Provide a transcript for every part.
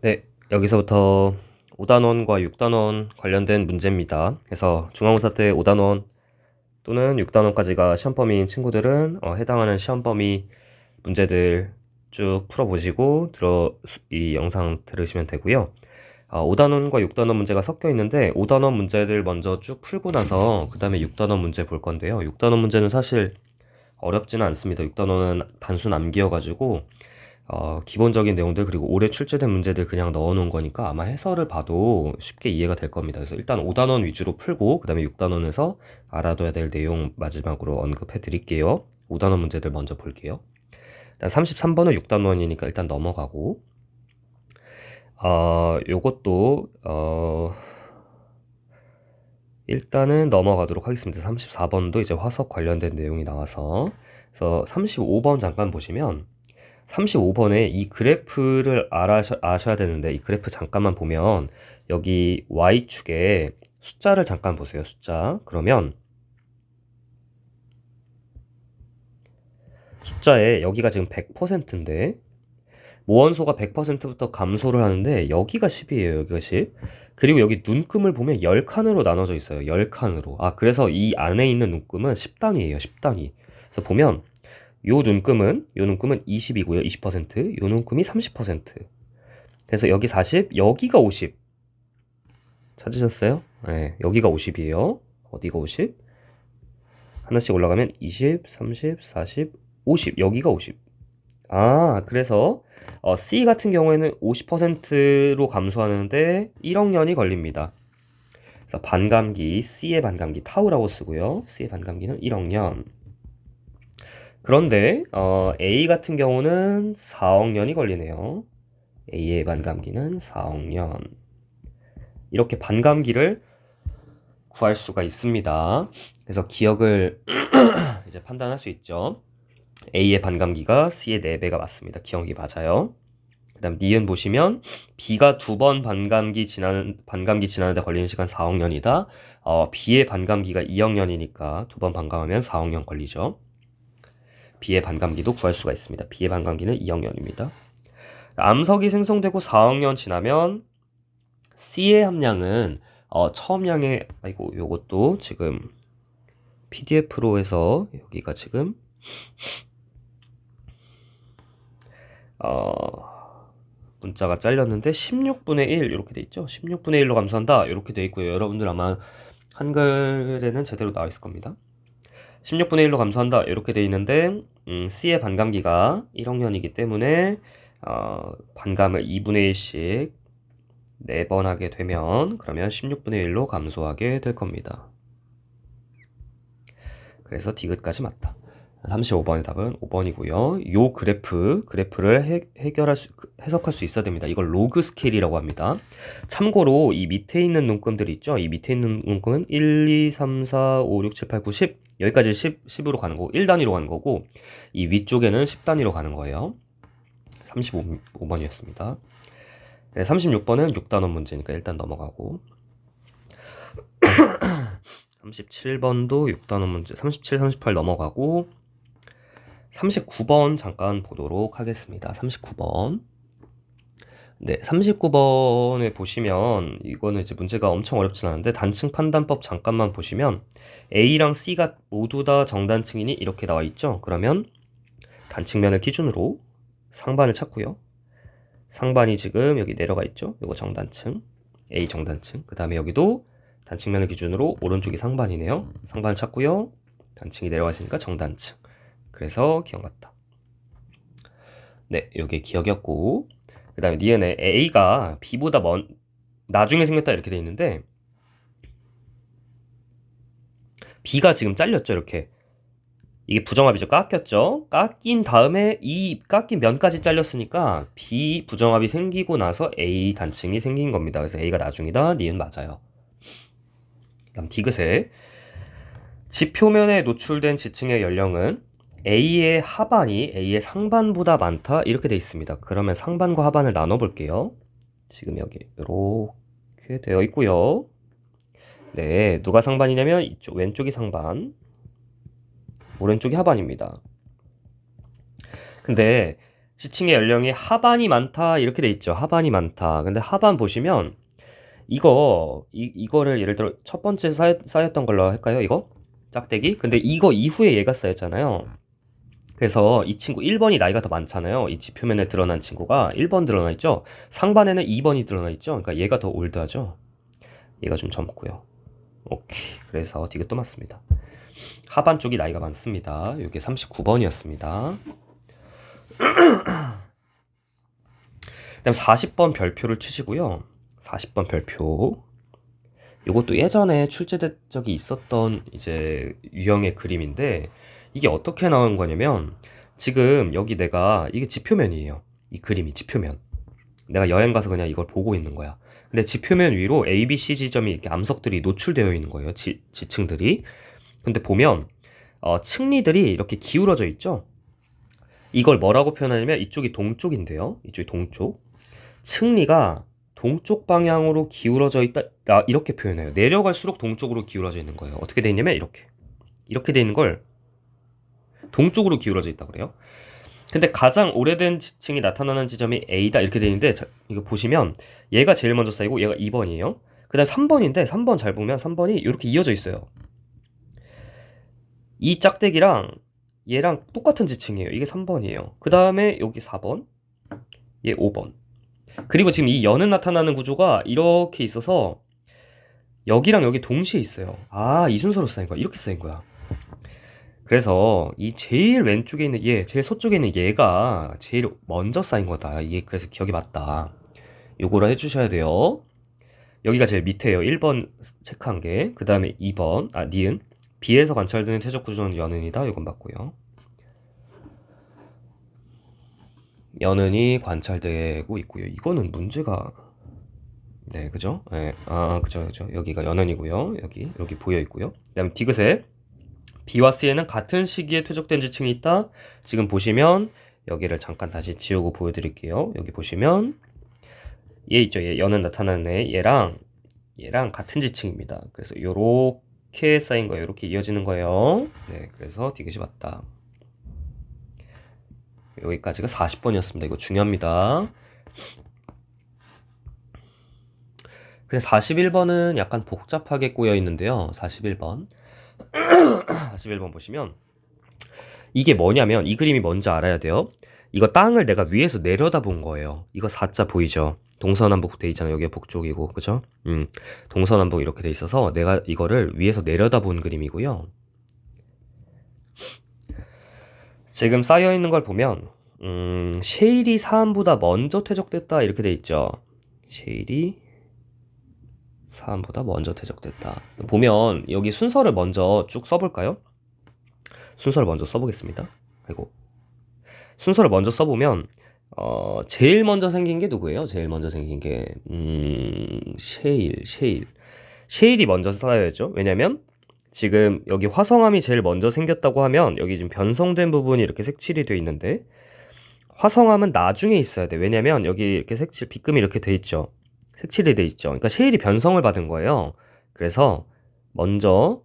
네, 여기서부터 5단원과 6단원 관련된 문제입니다. 그래서 중간고사 때 5단원 또는 6단원까지가 시험 범위인 친구들은 해당하는 시험 범위 문제들 쭉 풀어보시고 이 영상 들으시면 되고요. 5단원과 6단원 문제가 섞여 있는데 5단원 문제들 먼저 쭉 풀고 나서 그 다음에 6단원 문제 볼 건데요. 6단원 문제는 사실 어렵지는 않습니다. 6단원은 단순 암기여가지고 기본적인 내용들 그리고 올해 출제된 문제들 그냥 넣어놓은 거니까 아마 해설을 봐도 쉽게 이해가 될 겁니다. 그래서 일단 5단원 위주로 풀고 그 다음에 6단원에서 알아둬야 될 내용 마지막으로 언급해 드릴게요. 5단원 문제들 먼저 볼게요. 일단 33번은 6단원이니까 일단 넘어가고 요것도 일단은 넘어가도록 하겠습니다. 34번도 이제 화석 관련된 내용이 나와서 그래서 35번 잠깐 보시면 35번에 이 그래프를 아셔야 되는데 이 그래프 잠깐만 보면 여기 Y축에 숫자를 잠깐 보세요. 숫자. 그러면 숫자에 여기가 지금 100%인데 모원소가 100%부터 감소를 하는데 여기가 10이에요. 여기가 10. 그리고 여기 눈금을 보면 10칸으로 나눠져 있어요. 10칸으로. 그래서 이 안에 있는 눈금은 10단위예요. 10단위. 그래서 보면 요 눈금은 20이고요. 20%. 요 눈금이 30%. 그래서 여기 40, 여기가 50. 찾으셨어요? 네, 여기가 50이에요. 어디가 50? 하나씩 올라가면 20, 30, 40, 50. 여기가 50. 그래서 C 같은 경우에는 50%로 감소하는데 1억 년이 걸립니다. 그래서 반감기, C의 반감기 타우라고 쓰고요. C의 반감기는 1억 년. 그런데 A 같은 경우는 4억 년이 걸리네요. A의 반감기는 4억 년. 이렇게 반감기를 구할 수가 있습니다. 그래서 기억을 이제 판단할 수 있죠. A의 반감기가 C의 4배가 맞습니다. 기억이 맞아요. 그 다음 니은 보시면 B가 2번 반감기 지나는데 걸리는 시간 4억 년이다. B의 반감기가 2억 년이니까 2번 반감하면 4억 년 걸리죠. B의 반감기도 구할 수가 있습니다. B의 반감기는 2억 년입니다. 암석이 생성되고 4억 년 지나면 C의 함량은 처음량의 요것도 지금 PDF로 해서 여기가 지금 문자가 잘렸는데 16분의 1 이렇게 돼 있죠. 16분의 1로 감소한다 이렇게 돼 있고요. 여러분들 아마 한글에는 제대로 나와 있을 겁니다. 16분의 1로 감소한다 이렇게 돼 있는데 C의 반감기가 1억 년이기 때문에 반감을 2분의 1씩 4번 하게 되면 그러면 16분의 1로 감소하게 될 겁니다. 그래서 디귿까지 맞다. 35번의 답은 5번이고요. 요 그래프를 해석할 수 있어야 됩니다. 이걸 로그 스케일이라고 합니다. 참고로 이 밑에 있는 눈금들이 있죠. 이 밑에 있는 눈금은 1, 2, 3, 4, 5, 6, 7, 8, 9, 10 여기까지 10으로 가는 거고 1단위로 가는 거고 이 위쪽에는 10단위로 가는 거예요. 35번이었습니다. 네, 36번은 6단원 문제니까 일단 넘어가고 37번도 6단원 문제 37, 38 넘어가고 39번 잠깐 보도록 하겠습니다. 39번. 네, 39번에 보시면 이거는 이제 문제가 엄청 어렵진 않은데 단층 판단법 잠깐만 보시면 A랑 C가 모두 다 정단층이니 이렇게 나와 있죠. 그러면 단층면을 기준으로 상반을 찾고요. 상반이 지금 여기 내려가 있죠. 이거 정단층, A 정단층. 그 다음에 여기도 단층면을 기준으로 오른쪽이 상반이네요. 상반을 찾고요. 단층이 내려가 있으니까 정단층. 그래서 기억 맞다. 네, 요게 기억이었고 그 다음에 니은에 A가 B보다 나중에 생겼다 이렇게 돼 있는데 B가 지금 잘렸죠 이렇게 이게 부정합이죠. 깎였죠. 깎인 다음에 이 깎인 면까지 잘렸으니까 B 부정합이 생기고 나서 A 단층이 생긴 겁니다. 그래서 A가 나중이다. 니은 맞아요. 다음 디귿에 지표면에 노출된 지층의 연령은 A의 하반이 A의 상반보다 많다 이렇게 돼 있습니다. 그러면 상반과 하반을 나눠 볼게요. 지금 여기 이렇게 되어 있고요. 네, 누가 상반이냐면 이쪽 왼쪽이 상반, 오른쪽이 하반입니다. 근데 지층의 연령이 하반이 많다 이렇게 돼 있죠. 하반이 많다. 근데 하반 보시면 이거를 예를 들어 첫 번째 쌓였던 걸로 할까요? 이거 짝대기. 근데 이거 이후에 얘가 쌓였잖아요. 그래서 이 친구 1번이 나이가 더 많잖아요. 이 지표면에 드러난 친구가 1번 드러나 있죠. 상반에는 2번이 드러나 있죠. 그러니까 얘가 더 올드하죠. 얘가 좀 젊고요. 오케이. 그래서 디귿도 맞습니다. 하반 쪽이 나이가 많습니다. 이게 39번이었습니다. 그다음 40번 별표를 치시고요. 40번 별표. 이것도 예전에 출제된 적이 있었던 이제 유형의 그림인데 이게 어떻게 나온 거냐면 지금 여기 내가 이게 지표면이에요. 이 그림이 지표면. 내가 여행 가서 그냥 이걸 보고 있는 거야. 근데 지표면 위로 A, B, C 지점이 이렇게 암석들이 노출되어 있는 거예요. 지층들이. 근데 보면 층리들이 이렇게 기울어져 있죠. 이걸 뭐라고 표현하냐면 이쪽이 동쪽인데요. 이쪽이 동쪽. 층리가 동쪽 방향으로 기울어져 있다. 이렇게 표현해요. 내려갈수록 동쪽으로 기울어져 있는 거예요. 어떻게 돼 있냐면 이렇게 돼 있는 걸 동쪽으로 기울어져 있다 그래요. 근데 가장 오래된 지층이 나타나는 지점이 A다 이렇게 돼 있는데 이거 보시면 얘가 제일 먼저 쌓이고 얘가 2번이에요. 그다음 3번인데 3번 잘 보면 3번이 이렇게 이어져 있어요. 이 짝대기랑 얘랑 똑같은 지층이에요. 이게 3번이에요. 그 다음에 여기 4번, 얘 5번. 그리고 지금 이 연은 나타나는 구조가 이렇게 있어서 여기랑 여기 동시에 있어요. 아, 이 순서로 쌓인 거야. 이렇게 쌓인 거야. 그래서 이 제일 왼쪽에 있는 얘, 제일 서쪽에 있는 얘가 제일 먼저 쌓인 거다. 이게 그래서 기억이 맞다. 요거를 해주셔야 돼요. 여기가 제일 밑에요. 1번 체크한 게. 그 다음에 2번, 니은. B에서 관찰되는 퇴적 구조는 연은이다. 이건 맞고요. 연은이 관찰되고 있고요. 이거는 문제가 네, 그죠? 네, 그죠. 여기가 연은이고요. 여기 보여 있고요. 그다음에 디귿에 B와 C에는 같은 시기에 퇴적된 지층이 있다. 지금 보시면 여기를 잠깐 다시 지우고 보여드릴게요. 여기 보시면 얘 있죠. 얘 연은 나타나는 애 얘랑 같은 지층입니다. 그래서 요렇게 쌓인 거예요. 이렇게 이어지는 거예요. 네, 그래서 디귿이 맞다. 여기까지가 40번이었습니다. 이거 중요합니다. 근데 41번은 약간 복잡하게 꼬여 있는데요. 41번. 41번 보시면 이게 뭐냐면 이 그림이 뭔지 알아야 돼요. 이거 땅을 내가 위에서 내려다본 거예요. 이거 4자 보이죠? 동서남북 돼 있잖아요. 여기가 북쪽이고, 그죠? 동서남북 이렇게 돼 있어서 내가 이거를 위에서 내려다본 그림이고요. 지금 쌓여 있는 걸 보면 셰일이 사암보다 먼저 퇴적됐다 이렇게 돼 있죠. 셰일이 사암보다 먼저 퇴적됐다. 보면 여기 순서를 먼저 쭉 써볼까요? 순서를 먼저 써보겠습니다. 아이고. 순서를 먼저 써보면 제일 먼저 생긴 게 누구예요? 제일 먼저 생긴 게 셰일이 먼저 쌓여야죠. 왜냐면 지금 여기 화성암이 제일 먼저 생겼다고 하면 여기 지금 변성된 부분이 이렇게 색칠이 되어 있는데 화성암은 나중에 있어야 돼. 왜냐면 여기 이렇게 색칠 빗금이 이렇게 돼 있죠. 색칠이 돼 있죠. 그러니까 셰일이 변성을 받은 거예요. 그래서 먼저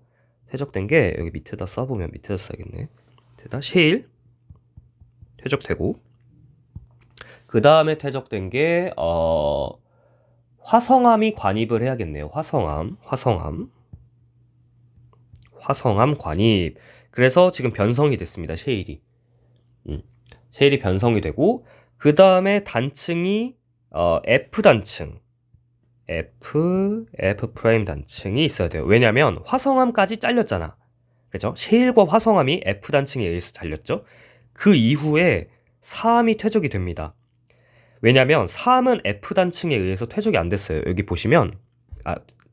퇴적된 게 여기 밑에다 써보면 밑에다 써야겠네. 밑에다 셰일 퇴적되고 그 다음에 퇴적된 게 화성암이 관입을 해야겠네요. 화성암 관입. 그래서 지금 변성이 됐습니다. 셰일이. 셰일이 변성이 되고 그 다음에 단층이 F 단층. F 프라임 단층이 있어야 돼요. 왜냐면 화성암까지 잘렸잖아. 그죠? 셰일과 화성암이 F 단층에 의해서 잘렸죠. 그 이후에 사암이 퇴적이 됩니다. 왜냐면 사암은 F 단층에 의해서 퇴적이 안 됐어요. 여기 보시면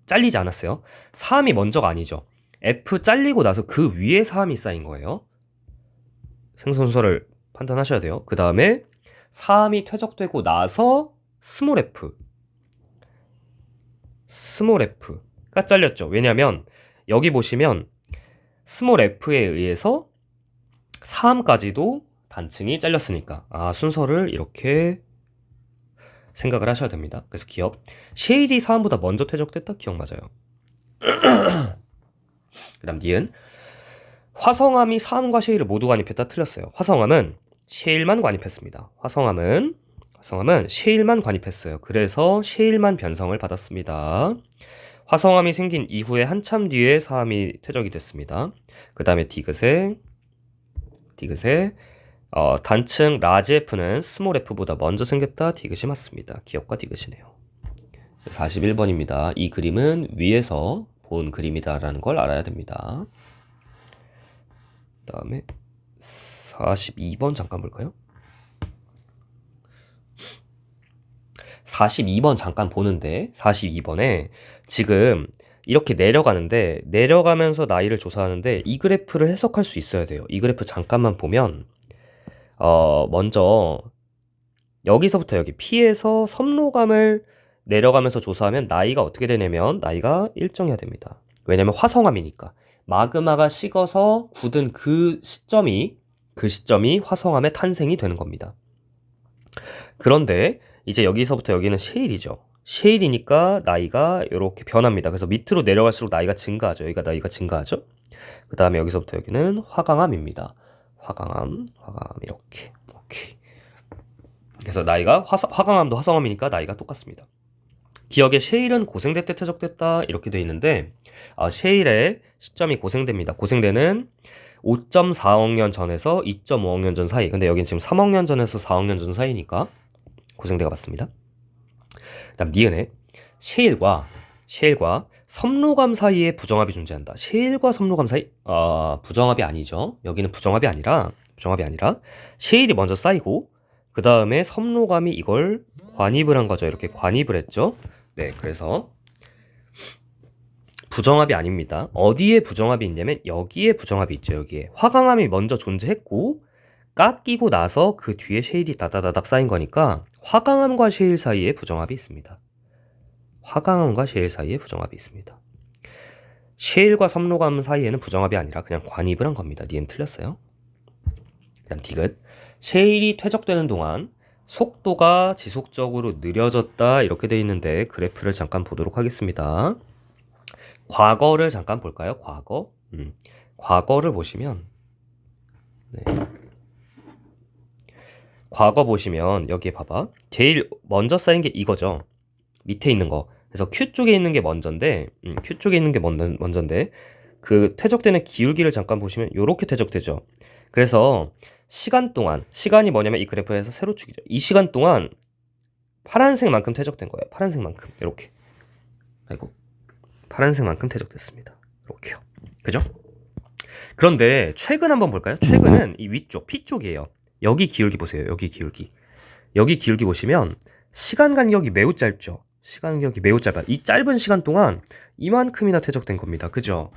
잘리지 않았어요. 사암이 먼저가 아니죠. F 잘리고 나서 그 위에 사암이 쌓인 거예요. 생선수를 판단하셔야 돼요. 그 다음에 사암이 퇴적되고 나서 스몰 F가 잘렸죠. 왜냐면 여기 보시면 스몰 F에 의해서 사암까지도 단층이 잘렸으니까 순서를 이렇게 생각을 하셔야 됩니다. 그래서 기억 셰일이 사암보다 먼저 퇴적됐다. 기억 맞아요. 그 다음 니은 화성암이 사암과 셰일을 모두 관입했다. 틀렸어요. 화성암은 셰일만 관입했습니다. 화성암은 셰일만 관입했어요. 그래서 셰일만 변성을 받았습니다. 화성암이 생긴 이후에 한참 뒤에 사암이 퇴적이 됐습니다. 그 다음에 디귿의 단층 라지 F는 스몰 F보다 먼저 생겼다. 디귿이 맞습니다. 기억과 디귿이네요. 41번입니다. 이 그림은 위에서 본 그림이다라는 걸 알아야 됩니다. 그 다음에 42번 잠깐 볼까요? 42번 잠깐 보는데 42번에 지금 이렇게 내려가는데 내려가면서 나이를 조사하는데 이 그래프를 해석할 수 있어야 돼요. 이 그래프 잠깐만 보면 먼저 여기서부터 여기 P에서 섬로감을 내려가면서 조사하면 나이가 어떻게 되냐면 나이가 일정해야 됩니다. 왜냐면 화성암이니까 마그마가 식어서 굳은 그 시점이 화성암의 탄생이 되는 겁니다. 그런데 이제 여기서부터 여기는 셰일이죠. 셰일이니까 나이가 이렇게 변합니다. 그래서 밑으로 내려갈수록 나이가 증가하죠. 여기가 나이가 증가하죠. 그 다음에 여기서부터 여기는 화강암입니다. 화강암 이렇게. 그래서 나이가 화강암도 화성암이니까 나이가 똑같습니다. 기억에 셰일은 고생대 때 퇴적됐다 이렇게 돼 있는데 셰일의 시점이 고생대입니다. 고생대는 5.4억 년 전에서 2.5억 년 전 사이. 근데 여기는 지금 3억 년 전에서 4억 년 전 사이니까 고생대가 맞습니다. 그다음 니은에 셰일과 섬로감 사이에 부정합이 존재한다. 셰일과 섬로감 사이 부정합이 아니죠. 여기는 부정합이 아니라 셰일이 먼저 쌓이고 그 다음에 섬로감이 이걸 관입을 한 거죠. 이렇게 관입을 했죠. 네, 그래서 부정합이 아닙니다. 어디에 부정합이 있냐면 여기에 부정합이 있죠. 여기에 화강암이 먼저 존재했고 깎이고 나서 그 뒤에 셰일이 다다다닥 쌓인 거니까 화강암과 셰일 사이에 부정합이 있습니다. 화강암과 셰일 사이에 부정합이 있습니다. 셰일과 섬로감 사이에는 부정합이 아니라 그냥 관입을 한 겁니다. 니은 틀렸어요. 그다음 디귿. 셰일이 퇴적되는 동안 속도가 지속적으로 느려졌다 이렇게 돼 있는데 그래프를 잠깐 보도록 하겠습니다. 과거를 잠깐 볼까요? 과거를 보시면 과거 보시면 여기에 봐봐. 제일 먼저 쌓인 게 이거죠. 밑에 있는 거. 그래서 Q 쪽에 있는 게 먼저인데 그 퇴적되는 기울기를 잠깐 보시면 이렇게 퇴적되죠. 그래서 시간이 뭐냐면 이 그래프에서 세로축이죠. 이 시간 동안 파란색만큼 퇴적된 거예요. 파란색만큼 이렇게. 파란색만큼 퇴적됐습니다. 이렇게요. 그죠? 그런데 최근 한번 볼까요? 최근은 이 위쪽 P 쪽이에요. 여기 기울기 보세요. 여기 기울기 보시면 시간 간격이 매우 짧죠. 이 짧은 시간 동안 이만큼이나 퇴적된 겁니다. 그죠?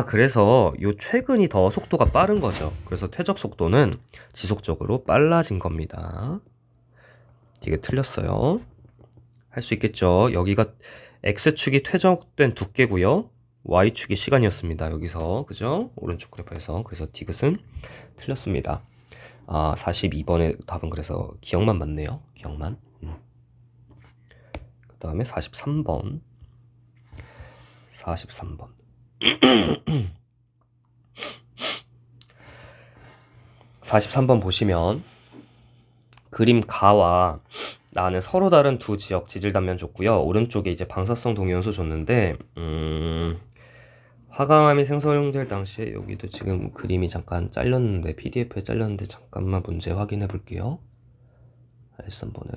그래서 요 최근이 더 속도가 빠른 거죠. 그래서 퇴적 속도는 지속적으로 빨라진 겁니다. 이게 틀렸어요. 할 수 있겠죠. 여기가 X축이 퇴적된 두께고요. Y축이 시간이었습니다. 여기서. 그죠? 오른쪽 그래프에서. 그래서 디귿은 틀렸습니다. 42번의 답은 그래서 기억만 맞네요. 기억만. 그 다음에 43번. 43번 보시면 그림 가와 나는 서로 다른 두 지역 지질 단면 줬고요. 오른쪽에 이제 방사성 동위원소 줬는데 화강암이 생성될 당시에 여기도 지금 그림이 잠깐 잘렸는데 PDF에 잘렸는데 잠깐만 문제 확인해 볼게요. 한번에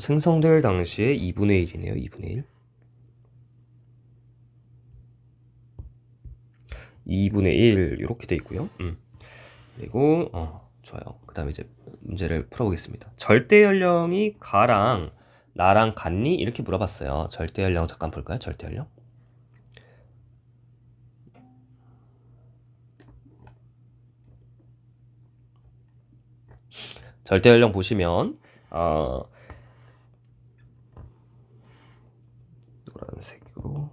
생성될 당시에 2분의 1이네요. 2분의 1. 2분의 1 이렇게 돼 있고요. 그리고 좋아요. 그 다음에 이제 문제를 풀어보겠습니다. 절대 연령이 가랑 나랑 같니? 이렇게 물어봤어요. 절대 연령 잠깐 볼까요? 절대 연령. 절대 연령 보시면 노란색으로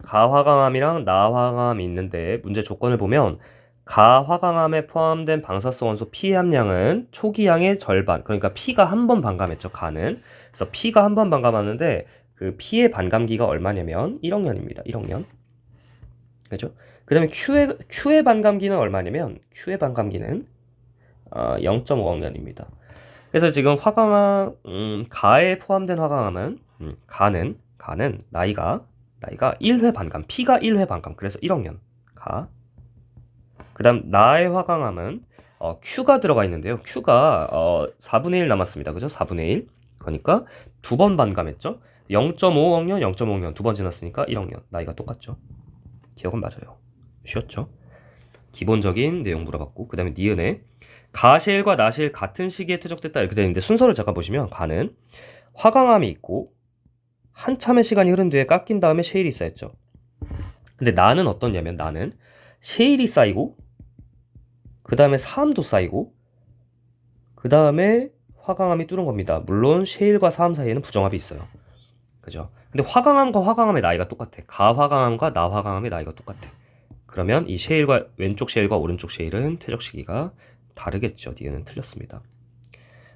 가화강암이랑 나화강암이 있는데 문제 조건을 보면 가화강암에 포함된 방사성 원소 P의 함량은 초기양의 절반, 그러니까 P가 한 번 반감했죠. 가는. 그래서 P가 한 번 반감하는데 그 P의 반감기가 얼마냐면 1억 년입니다. 1억 년. 그죠? 그 다음에 Q의 반감기는 얼마냐면 Q의 반감기는 0.5억년입니다. 그래서 지금 화강암, 가에 포함된 화강암은 가는 나이가 1회 반감, P가 1회 반감, 그래서 1억 년. 가. 그 다음 나의 화강암은 Q가 들어가 있는데요. Q가 4분의 1 남았습니다. 그죠? 4분의 1. 그러니까 두 번 반감했죠? 0.5억 년, 0.5억 년 두 번 지났으니까 1억 년. 나이가 똑같죠? 기억은 맞아요. 쉬웠죠? 기본적인 내용 물어봤고, 그 다음에 니은에 가시일과 나시일 같은 시기에 퇴적됐다 이렇게 되어 있는데, 순서를 잠깐 보시면 가는 화강암이 있고 한참의 시간이 흐른 뒤에 깎인 다음에 셰일이 쌓였죠. 근데 나는 어떠냐면, 나는 셰일이 쌓이고 그 다음에 사암도 쌓이고 그 다음에 화강암이 뚫은 겁니다. 물론 셰일과 사암 사이에는 부정합이 있어요. 그죠? 근데 화강암과 화강암의 나이가 똑같아. 가화강암과 나화강암의 나이가 똑같아. 그러면 이 셰일과 왼쪽 셰일과 오른쪽 셰일은 퇴적 시기가 다르겠죠. 니은은 틀렸습니다.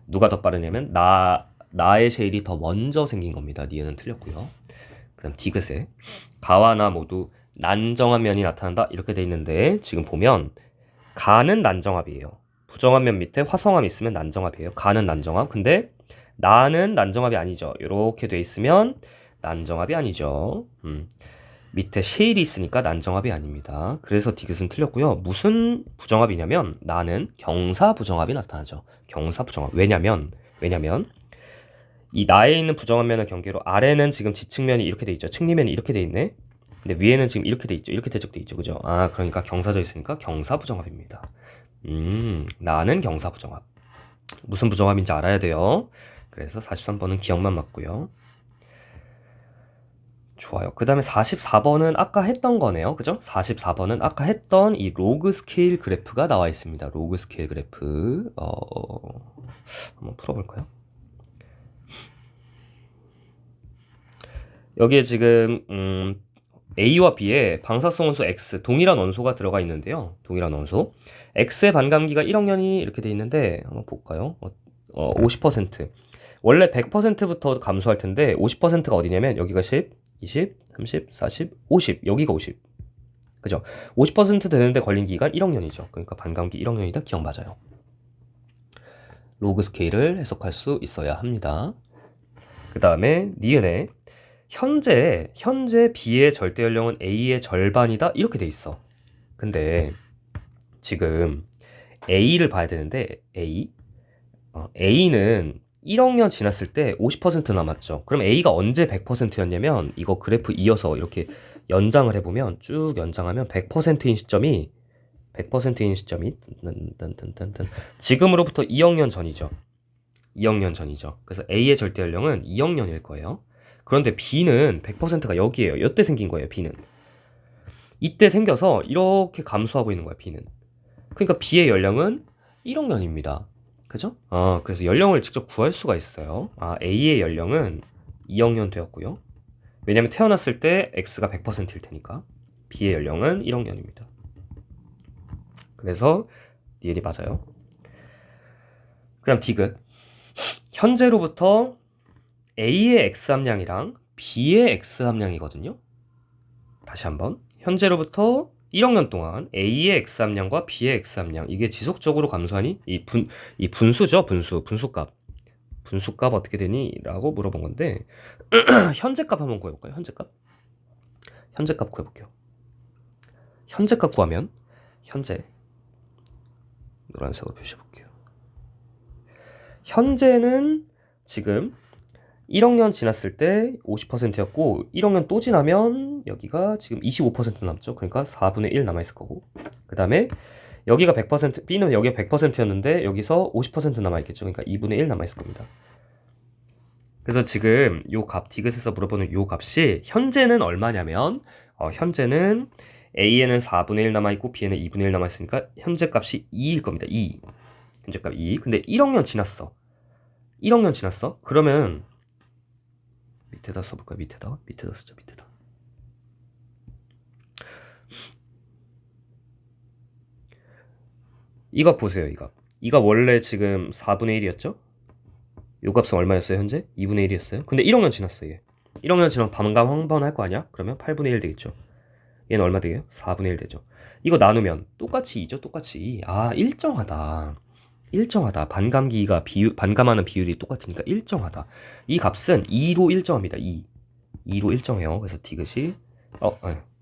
누가 더 빠르냐면 나의 셰일이 더 먼저 생긴 겁니다. 니은은 틀렸고요. 그다음 디귿에 가와 나 모두 난정한 면이 나타난다 이렇게 돼 있는데, 지금 보면 가는 난정합이에요. 부정한 면 밑에 화성함이 있으면 난정합이에요. 가는 난정합. 근데 나는 난정합이 아니죠. 이렇게 돼 있으면 난정합이 아니죠. 밑에 셰일이 있으니까 난정합이 아닙니다. 그래서 디귿은 틀렸고요. 무슨 부정합이냐면 나는 경사 부정합이 나타나죠. 경사 부정합. 왜냐면 이 나에 있는 부정한 면의 경계로 아래는 지금 지측면이 이렇게 돼 있죠. 측리면이 이렇게 돼 있네. 근데 위에는 지금 이렇게 돼 있죠. 이렇게 대적돼 있죠. 그죠? 그러니까 경사져 있으니까 경사 부정합입니다. 나는 경사 부정합. 무슨 부정합인지 알아야 돼요. 그래서 43번은 기억만 맞고요. 좋아요. 그 다음에 44번은 아까 했던 거네요. 그죠? 44번은 아까 했던 이 로그 스케일 그래프가 나와 있습니다. 로그 스케일 그래프. 한번 풀어볼까요? 여기에 지금 A와 B에 방사성 원소 X, 동일한 원소가 들어가 있는데요. 동일한 원소. X의 반감기가 1억 년이 이렇게 돼 있는데, 한번 볼까요? 50%. 원래 100%부터 감소할 텐데, 50%가 어디냐면, 여기가 10, 20, 30, 40, 50. 여기가 50. 그죠? 50% 되는데 걸린 기간 1억 년이죠. 그러니까 반감기 1억 년이다. 기억 맞아요. 로그 스케일을 해석할 수 있어야 합니다. 그 다음에 니은에 현재 B의 절대 연령은 A의 절반이다 이렇게 돼 있어. 근데 지금 A를 봐야 되는데 A는 1억 년 지났을 때 50% 남았죠. 그럼 A가 언제 100%였냐면, 이거 그래프 이어서 이렇게 연장을 해보면, 쭉 연장하면 100%인 시점이 지금으로부터 2억 년 전이죠. 2억 년 전이죠. 그래서 A의 절대 연령은 2억 년일 거예요. 그런데 B는 100%가 여기에요. 이때 생긴 거예요. B는 이때 생겨서 이렇게 감소하고 있는 거야. B는. 그러니까 B의 연령은 1억 년입니다. 그죠? 그래서 연령을 직접 구할 수가 있어요. A의 연령은 2억 년 되었고요. 왜냐면 태어났을 때 X가 100%일 테니까. B의 연령은 1억 년입니다. 그래서 니엘이 맞아요. 그 다음 디귿. 현재로부터 A의 X 함량이랑 B의 X 함량이거든요. 다시 한번. 현재로부터 1억 년 동안 A의 X 함량과 B의 X 함량, 이게 지속적으로 감소하니? 이 분수죠. 분수값 어떻게 되니? 라고 물어본 건데 현재값 한번 구해볼까요? 현재값 구해볼게요. 현재값 구하면 현재 노란색으로 표시해볼게요. 현재는 지금 1억 년 지났을 때 50%였고 1억 년 또 지나면 여기가 지금 25% 남죠. 그러니까 4분의 1 남아있을 거고, 그 다음에 여기가 100%, B는 여기가 100%였는데 여기서 50% 남아있겠죠. 그러니까 2분의 1 남아있을 겁니다. 그래서 지금 요 값, 디귿에서 물어보는 요 값이 현재는 얼마냐면, 현재는 A에는 4분의 1 남아있고 B에는 2분의 1 남아있으니까 현재 값이 2일 겁니다. 2. 현재 값 2. 근데 1억 년 지났어. 1억 년 지났어? 그러면 밑에다 써볼까요? 밑에다 쓰자. 밑에다. 이거 보세요. 이거 원래 지금 4분의 1이었죠? 요 값은 얼마였어요? 현재? 2분의 1이었어요. 근데 1억 년 지났어요. 얘. 1억 년 지나면 반감 한 번 할 거 아니야? 그러면 8분의 1 되겠죠. 얘는 얼마 되게요? 4분의 1 되죠. 이거 나누면 똑같이 2죠. 똑같이 2. 아, 일정하다. 일정하다. 반감하는 비율이 똑같으니까 일정하다. 이 값은 2로 일정합니다. 2. 2로 일정해요. 그래서 디귿이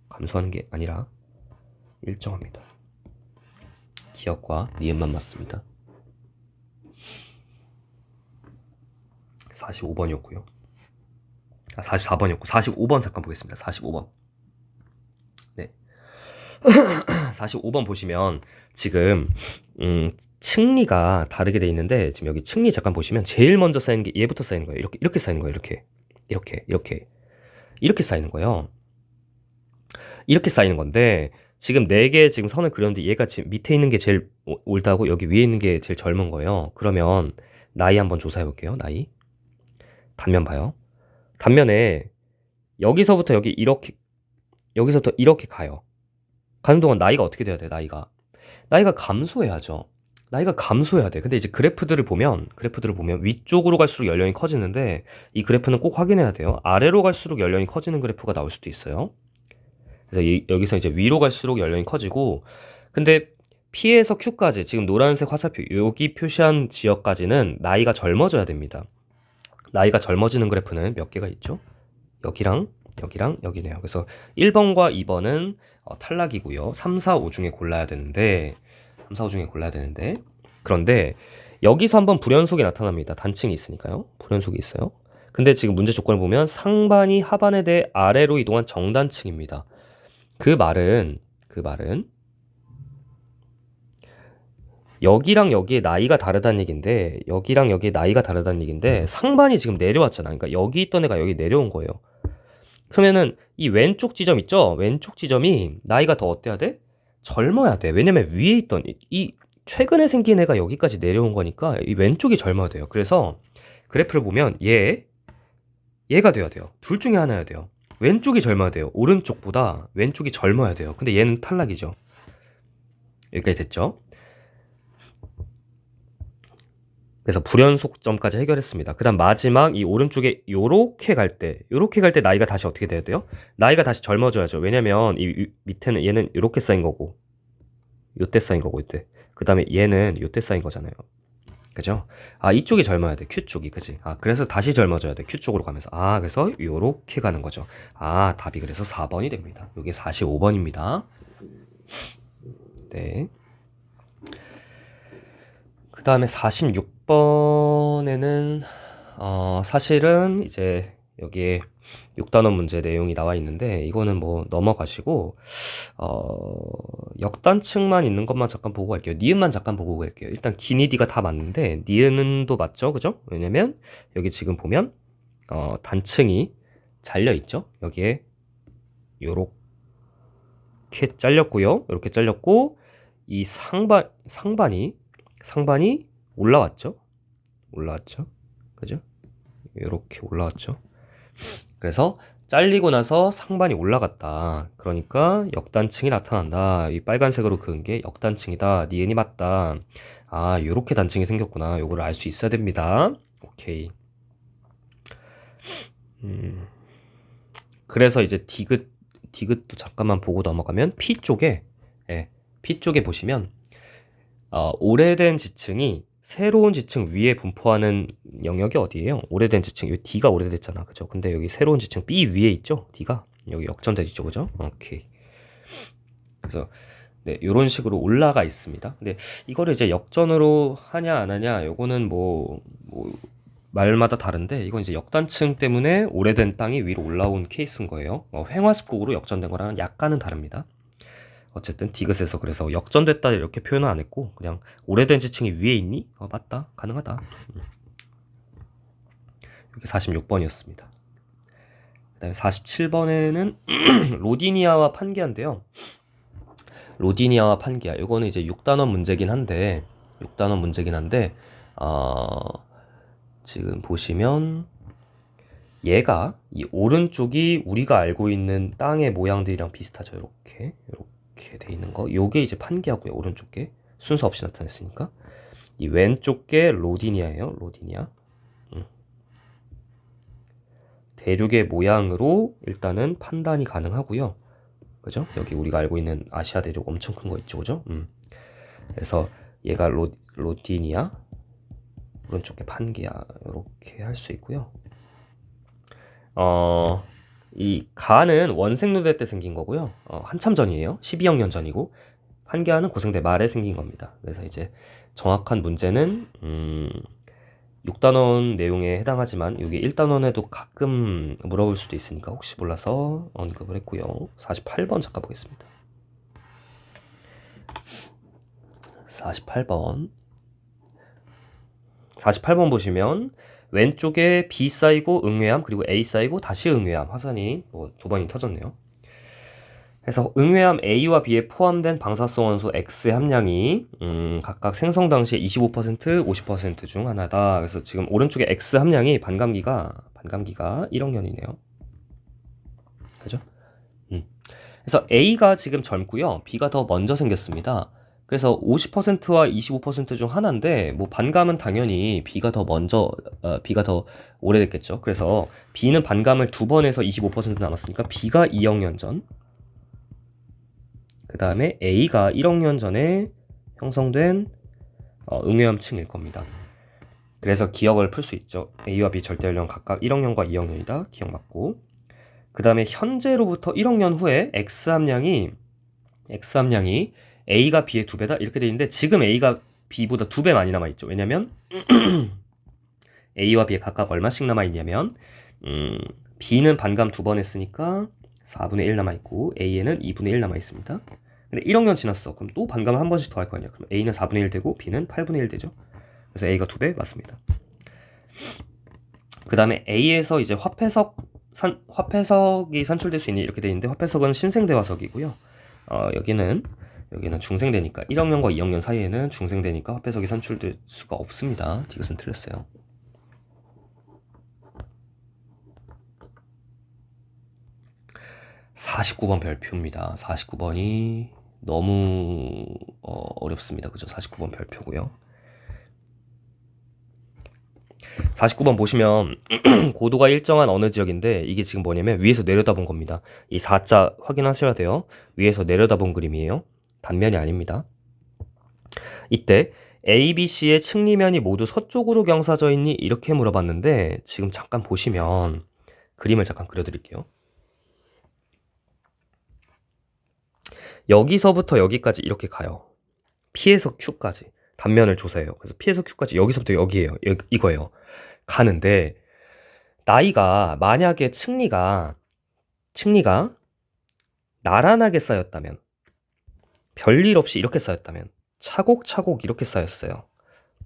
감소하는 게 아니라 일정합니다. 기억과 니은만 맞습니다. 45번이었고요. 44번이었고 45번 잠깐 보겠습니다. 45번. 네. 45번 보시면 지금 층리가 다르게 돼 있는데 지금 여기 층리 잠깐 보시면 제일 먼저 쌓이는 게 얘부터 쌓이는 거예요. 이렇게 쌓이는 거예요. 이렇게 쌓이는 거예요. 이렇게 쌓이는 건데 지금 4개 지금 선을 그렸는데 얘가 지금 밑에 있는 게 제일 올드하고 여기 위에 있는 게 제일 젊은 거예요. 그러면 나이 한번 조사해 볼게요. 나이. 단면 봐요. 단면에 여기서부터 여기서부터 이렇게 가요. 가는 동안 나이가 어떻게 돼야 돼? 나이가 감소해야죠. 나이가 감소해야 돼. 근데 이제 그래프들을 보면 위쪽으로 갈수록 연령이 커지는데 이 그래프는 꼭 확인해야 돼요. 아래로 갈수록 연령이 커지는 그래프가 나올 수도 있어요. 그래서 여기서 이제 위로 갈수록 연령이 커지고, 근데 P에서 Q까지 지금 노란색 화살표 여기 표시한 지역까지는 나이가 젊어져야 됩니다. 나이가 젊어지는 그래프는 몇 개가 있죠? 여기랑 여기네요. 그래서 1번과 2번은 탈락이고요. 3, 4, 5 중에 골라야 되는데 그런데 여기서 한번 불연속이 나타납니다. 단층이 있으니까요. 불연속이 있어요. 근데 지금 문제 조건을 보면 상반이 하반에 대해 아래로 이동한 정단층입니다. 그 말은 여기랑 여기에 나이가 다르다는 얘긴데 상반이 지금 내려왔잖아. 그러니까 여기 있던 애가 여기 내려온 거예요. 그러면은 이 왼쪽 지점 있죠? 왼쪽 지점이 나이가 더 어때야 돼? 젊어야 돼. 왜냐면 위에 있던 이 최근에 생긴 애가 여기까지 내려온 거니까 이 왼쪽이 젊어야 돼요. 그래서 그래프를 보면 얘가 돼야 돼요. 둘 중에 하나여야 돼요. 왼쪽이 젊어야 돼요. 오른쪽보다 왼쪽이 젊어야 돼요. 근데 얘는 탈락이죠. 여기까지 됐죠? 그래서 불연속점까지 해결했습니다. 그 다음 마지막 이 오른쪽에 요렇게 갈 때 나이가 다시 어떻게 돼야 돼요? 나이가 다시 젊어져야죠. 왜냐면 이 밑에는 얘는 요렇게 쌓인 거고 요때 쌓인 거고 이때. 그 다음에 얘는 요때 쌓인 거잖아요. 그죠? 아, 이쪽이 젊어야 돼. Q 쪽이. 그지? 아, 그래서 다시 젊어져야 돼. Q 쪽으로 가면서. 아, 그래서 요렇게 가는 거죠. 아, 답이 그래서 4번이 됩니다. 요게 45번입니다. 네. 그 다음에 46번에는 사실은 이제 여기에 6단원 문제 내용이 나와 있는데 이거는 뭐 넘어가시고 역단층만 있는 것만 잠깐 보고 갈게요. 니은만 잠깐 보고 갈게요. 일단 기니디가 다 맞는데 니은도 맞죠? 그죠? 왜냐면 여기 지금 보면 단층이 잘려 있죠? 여기에 요렇게 잘렸고요. 이렇게 잘렸고 이 상반이 올라왔죠? 그죠? 이렇게 올라왔죠? 그래서 잘리고 나서 상반이 올라갔다. 그러니까 역단층이 나타난다. 이 빨간색으로 그은 게 역단층이다. 니은이 맞다. 아, 요렇게 단층이 생겼구나. 요거를 알 수 있어야 됩니다. 오케이. 그래서 이제 디귿도 잠깐만 보고 넘어가면 P 쪽에 보시면 오래된 지층이 새로운 지층 위에 분포하는 영역이 어디예요? 오래된 지층, 여기 D가 오래됐잖아, 그죠? 근데 여기 새로운 지층 B 위에 있죠? D가 여기 역전돼 있죠, 그죠? 오케이. 그래서 네, 이런 식으로 올라가 있습니다. 근데 이거를 이제 역전으로 하냐 안 하냐, 요거는 뭐 말마다 다른데 이건 이제 역단층 때문에 오래된 땅이 위로 올라온 케이스인 거예요. 횡화습곡으로 역전된 거랑은 약간은 다릅니다. 어쨌든 디귿에서 그래서 역전됐다 이렇게 표현은 안 했고 그냥 오래된 지층이 위에 있니? 맞다. 가능하다. 이게 46번이었습니다. 그 다음에 47번에는 로디니아와 판기아인데요. 로디니아와 판기아. 이거는 이제 6단원 문제긴 한데 지금 보시면 얘가 이 오른쪽이 우리가 알고 있는 땅의 모양들이랑 비슷하죠. 이렇게 돼 있는 거. 요게 이제 판기하고요. 오른쪽 게 순서 없이 나타냈으니까. 이 왼쪽 게 로디니아예요. 로디니아. 대륙의 모양으로 일단은 판단이 가능하고요. 그죠? 여기 우리가 알고 있는 아시아 대륙 엄청 큰 거 있죠, 그죠? 그래서 얘가 로티니아, 오른쪽에 판기아 이렇게 할 수 있고요. 이 가는 원색누대 때 생긴 거고요. 한참 전이에요. 12억 년 전이고 판기아는 고생대 말에 생긴 겁니다. 그래서 이제 정확한 문제는 6단원 내용에 해당하지만 여기 1단원에도 가끔 물어볼 수도 있으니까 혹시 몰라서 언급을 했고요. 48번 잠깐 보겠습니다. 48번 보시면 왼쪽에 B 쌓이고 응외암 그리고 A 쌓이고 다시 응외암 화산이 두 번이 터졌네요. 그래서 응외암 A와 B에 포함된 방사성 원소 X의 함량이 각각 생성 당시에 25%, 50%중 하나다. 그래서 지금 오른쪽에 X 함량이 반감기가 1억 년이네요. 그죠? 그래서 A가 지금 젊고요. B가 더 먼저 생겼습니다. 그래서 50%와 25%중 하나인데 뭐 반감은 당연히 B가 더 오래됐겠죠. 그래서 B는 반감을 2번 해서 25% 남았으니까 B가 2억 년 전. 그 다음에 A가 1억 년 전에 형성된 응외암층일 겁니다. 그래서 기억을 풀 수 있죠. A와 B 절대 연령 각각 1억 년과 2억 년이다. 기억 맞고. 그 다음에 현재로부터 1억 년 후에 X 함량이 A가 B의 2배다 이렇게 돼 있는데 지금 A가 B보다 2배 많이 남아있죠. 왜냐면 A와 B에 각각 얼마씩 남아있냐면 B는 반감 2번 했으니까 4분의 1 남아있고 A에는 2분의 1 남아있습니다. 근데 1억 년 지났어. 그럼 또 반감을 한 번씩 더 할 거 아니야. 그럼 A는 4분의 1 되고 B는 8분의 1 되죠. 그래서 A가 2배 맞습니다. 그 다음에 A에서 이제 화폐석이 산출될 수 있는 이렇게 돼 있는데 화폐석은 신생대화석이고요. 여기는 중생대니까 1억 년과 2억 년 사이에는 중생대니까 화폐석이 산출될 수가 없습니다. 디귿은 틀렸어요. 49번 별표입니다. 49번이 너무 어렵습니다. 그죠? 49번 별표고요. 49번 보시면 고도가 일정한 어느 지역인데 이게 지금 뭐냐면 위에서 내려다본 겁니다. 이 4자 확인하셔야 돼요. 위에서 내려다본 그림이에요. 단면이 아닙니다. 이때 A, B, C의 층리면이 모두 서쪽으로 경사져 있니? 이렇게 물어봤는데 지금 잠깐 보시면 그림을 잠깐 그려드릴게요. 여기서부터 여기까지 이렇게 가요. P에서 Q까지 단면을 조사해요. 그래서 P에서 Q까지 여기서부터 여기에요. 이거예요. 가는데 나이가 만약에 층리가 나란하게 쌓였다면 별일 없이 이렇게 쌓였다면 차곡차곡 이렇게 쌓였어요.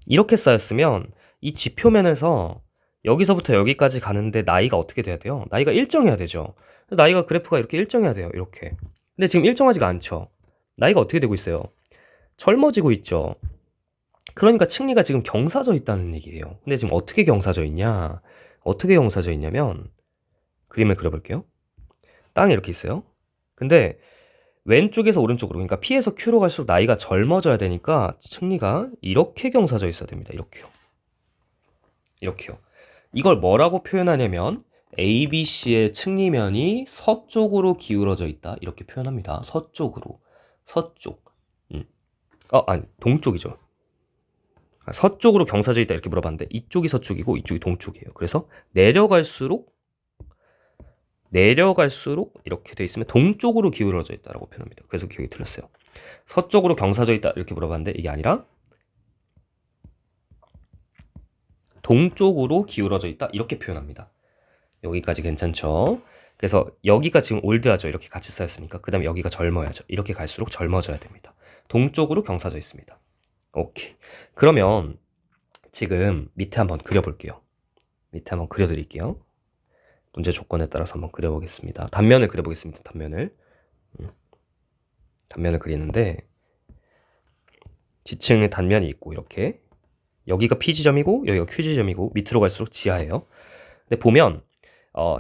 이렇게 쌓였으면 이 지표면에서 여기서부터 여기까지 가는데 나이가 어떻게 돼야 돼요? 나이가 일정해야 되죠. 나이가 그래프가 이렇게 일정해야 돼요. 이렇게. 근데 지금 일정하지가 않죠. 나이가 어떻게 되고 있어요? 젊어지고 있죠. 그러니까 층리가 지금 경사져 있다는 얘기예요. 근데 지금 어떻게 경사져 있냐? 어떻게 경사져 있냐면 그림을 그려볼게요. 땅이 이렇게 있어요. 근데 왼쪽에서 오른쪽으로 그러니까 P에서 Q로 갈수록 나이가 젊어져야 되니까 층리가 이렇게 경사져 있어야 됩니다. 이렇게요. 이걸 뭐라고 표현하냐면 A, B, C의 층리면이 서쪽으로 기울어져 있다. 이렇게 표현합니다. 서쪽으로. 서쪽. 아니, 동쪽이죠. 서쪽으로 경사져 있다 이렇게 물어봤는데 이쪽이 서쪽이고 이쪽이 동쪽이에요. 그래서 내려갈수록 이렇게 돼 있으면 동쪽으로 기울어져 있다라고 표현합니다. 그래서 기억이 틀렸어요. 서쪽으로 경사져 있다 이렇게 물어봤는데 이게 아니라 동쪽으로 기울어져 있다 이렇게 표현합니다. 여기까지 괜찮죠? 그래서 여기가 지금 올드하죠. 이렇게 같이 쌓였으니까. 그 다음에 여기가 젊어야죠. 이렇게 갈수록 젊어져야 됩니다. 동쪽으로 경사져 있습니다. 오케이. 그러면 지금 밑에 한번 그려볼게요. 밑에 한번 그려드릴게요. 문제 조건에 따라서 한번 그려보겠습니다. 단면을 그려보겠습니다. 단면을 그리는데 지층의 단면이 있고 이렇게 여기가 P 지점이고 여기가 Q 지점이고 밑으로 갈수록 지하예요. 근데 보면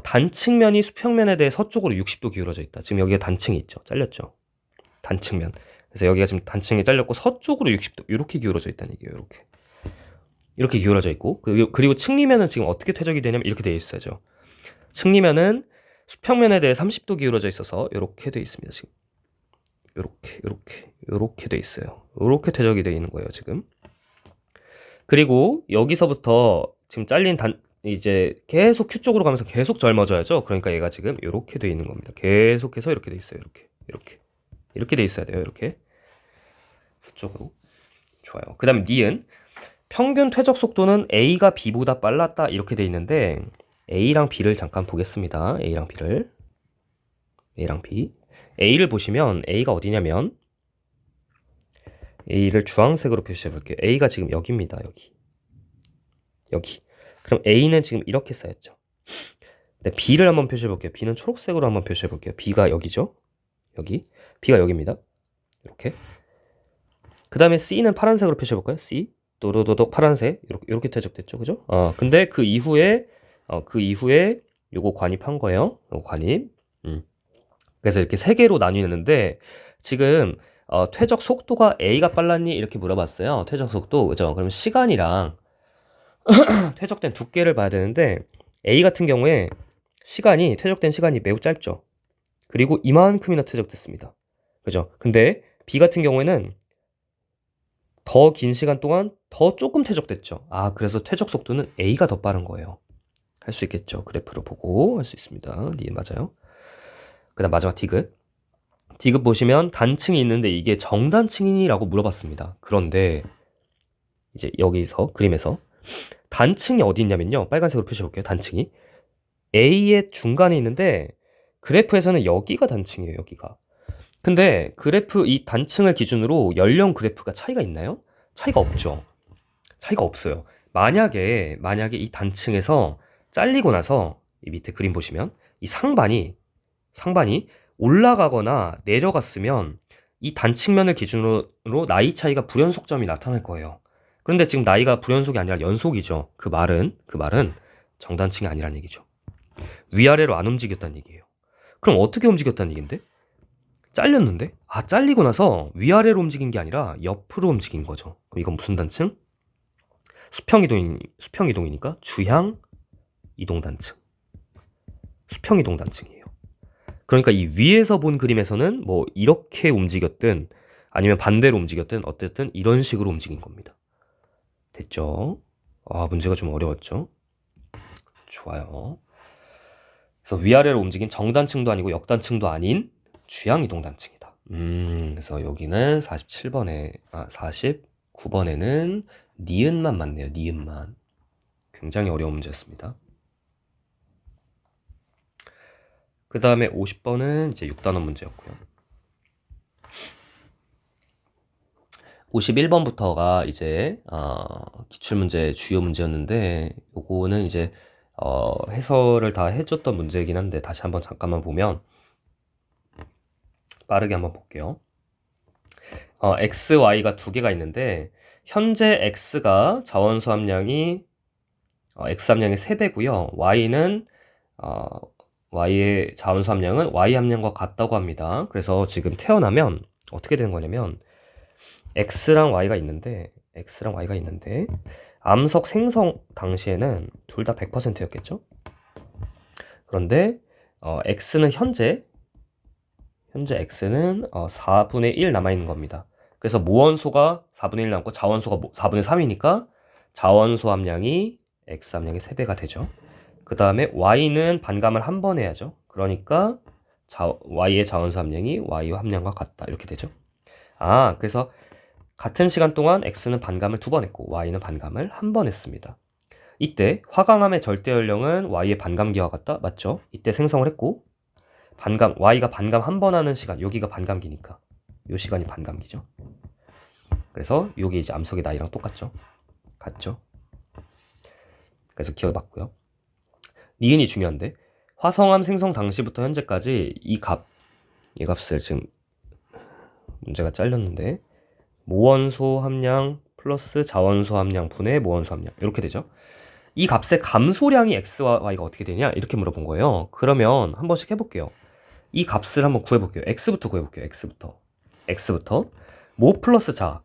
단층면이 수평면에 대해 서쪽으로 60도 기울어져 있다. 지금 여기가 단층이 있죠. 잘렸죠. 단층면. 그래서 여기가 지금 단층이 잘렸고 서쪽으로 60도 이렇게 기울어져 있다는 얘기예요. 이렇게 기울어져 있고 그리고 층리면은 지금 어떻게 퇴적이 되냐면 이렇게 되어 있어야죠. 층리면은 수평면에 대해 30도 기울어져 있어서 이렇게 돼 있습니다. 지금 요렇게 돼 있어요. 요렇게 퇴적이 돼 있는 거예요, 지금. 그리고 여기서부터 지금 잘린 이제 계속 Q 쪽으로 가면서 계속 젊어져야죠. 그러니까 얘가 지금 요렇게 돼 있는 겁니다. 계속해서 이렇게 돼 있어요. 이렇게 돼 있어야 돼요. 이렇게 서쪽으로. 좋아요. 그 다음에 니은 평균 퇴적 속도는 A가 B보다 빨랐다 이렇게 돼 있는데 A랑 B를 잠깐 보겠습니다. A랑 B. A를 보시면 A가 어디냐면 A를 주황색으로 표시해 볼게요. A가 지금 여기입니다. 여기. 그럼 A는 지금 이렇게 쌓였죠. 네, B를 한번 표시해 볼게요. B는 초록색으로 한번 표시해 볼게요. B가 여기죠. 여기. B가 여기입니다. 이렇게. 그 다음에 C는 파란색으로 표시해 볼까요? C. 또로도독 파란색. 이렇게 퇴적됐죠. 그죠? 근데 그 이후에 요거 관입한 거예요. 요거 관입. 그래서 이렇게 세 개로 나뉘는데 지금 퇴적 속도가 A가 빨랐니? 이렇게 물어봤어요. 퇴적 속도. 그죠? 그럼 시간이랑 퇴적된 두께를 봐야 되는데 A 같은 경우에 퇴적된 시간이 매우 짧죠. 그리고 이만큼이나 퇴적됐습니다. 그죠? 근데 B 같은 경우에는 더 긴 시간 동안 더 조금 퇴적됐죠. 그래서 퇴적 속도는 A가 더 빠른 거예요. 할 수 있겠죠. 그래프로 보고 할 수 있습니다. 네, 맞아요. 그 다음 마지막 디귿. 디귿 보시면 단층이 있는데 이게 정단층이라고 물어봤습니다. 그런데 이제 여기서 그림에서 단층이 어디 있냐면요. 빨간색으로 표시해 볼게요. 단층이 A의 중간에 있는데 그래프에서는 여기가 단층이에요. 여기가. 근데 그래프 이 단층을 기준으로 연령 그래프가 차이가 있나요? 차이가 없죠. 차이가 없어요. 만약에 이 단층에서 잘리고 나서 이 밑에 그림 보시면 이 상반이 올라가거나 내려갔으면 이 단층면을 기준으로 나이 차이가 불연속점이 나타날 거예요. 그런데 지금 나이가 불연속이 아니라 연속이죠. 그 말은 정단층이 아니라는 얘기죠. 위아래로 안 움직였다는 얘기예요. 그럼 어떻게 움직였다는 얘긴데? 잘렸는데? 잘리고 나서 위아래로 움직인 게 아니라 옆으로 움직인 거죠. 그럼 이건 무슨 단층? 수평이동이니까 주향 이동 단층. 수평이동 단층이에요. 그러니까 이 위에서 본 그림에서는 뭐 이렇게 움직였든 아니면 반대로 움직였든 어쨌든 이런 식으로 움직인 겁니다. 됐죠? 문제가 좀 어려웠죠? 좋아요. 그래서 위아래로 움직인 정단층도 아니고 역단층도 아닌 주향 이동 단층이다. 그래서 여기는 49번에는 니은만 맞네요. 니은만. 굉장히 어려운 문제였습니다. 그 다음에 50번은 이제 6단원 문제였고요. 51번부터가 이제 기출문제 주요 문제였는데 요거는 이제 해설을 다 해줬던 문제이긴 한데 다시 한번 잠깐만 보면 빠르게 한번 볼게요. x, y가 두 개가 있는데 현재 x가 자원수 함량이 x 함량의 3배고요. y는 y의 자원수 함량은 y 함량과 같다고 합니다. 그래서 지금 태어나면 어떻게 되는 거냐면 x랑 y가 있는데 암석 생성 당시에는 둘 다 100%였겠죠? 그런데 x는 현재 x는 4분의 1 남아있는 겁니다. 그래서 모원소가 4분의 1 남고 자원소가 4분의 3이니까 자원소 함량이 x 함량의 3배가 되죠. 그 다음에 y는 반감을 한 번 해야죠. 그러니까 y의 자원소 함량이 y 함량과 같다. 이렇게 되죠. 그래서 같은 시간 동안 x는 반감을 2번 했고 y는 반감을 한 번 했습니다. 이때 화강암의 절대 연령은 y의 반감기와 같다. 맞죠? 이때 생성을 했고 y가 반감 한 번 하는 시간, 여기가 반감기니까 요 시간이 반감기죠. 그래서 요게 이제 암석의 나이랑 똑같죠. 같죠? 그래서 기억해봤고요. 니은이 중요한데 화성암 생성 당시부터 현재까지 이 값을 지금 문제가 잘렸는데 모원소 함량 플러스 자원소 함량 분의 모원소 함량 이렇게 되죠. 이 값의 감소량이 x와 y가 어떻게 되냐 이렇게 물어본 거예요. 그러면 한 번씩 해볼게요. 이 값을 한번 구해볼게요. x부터 구해볼게요. x부터 모 플러스 자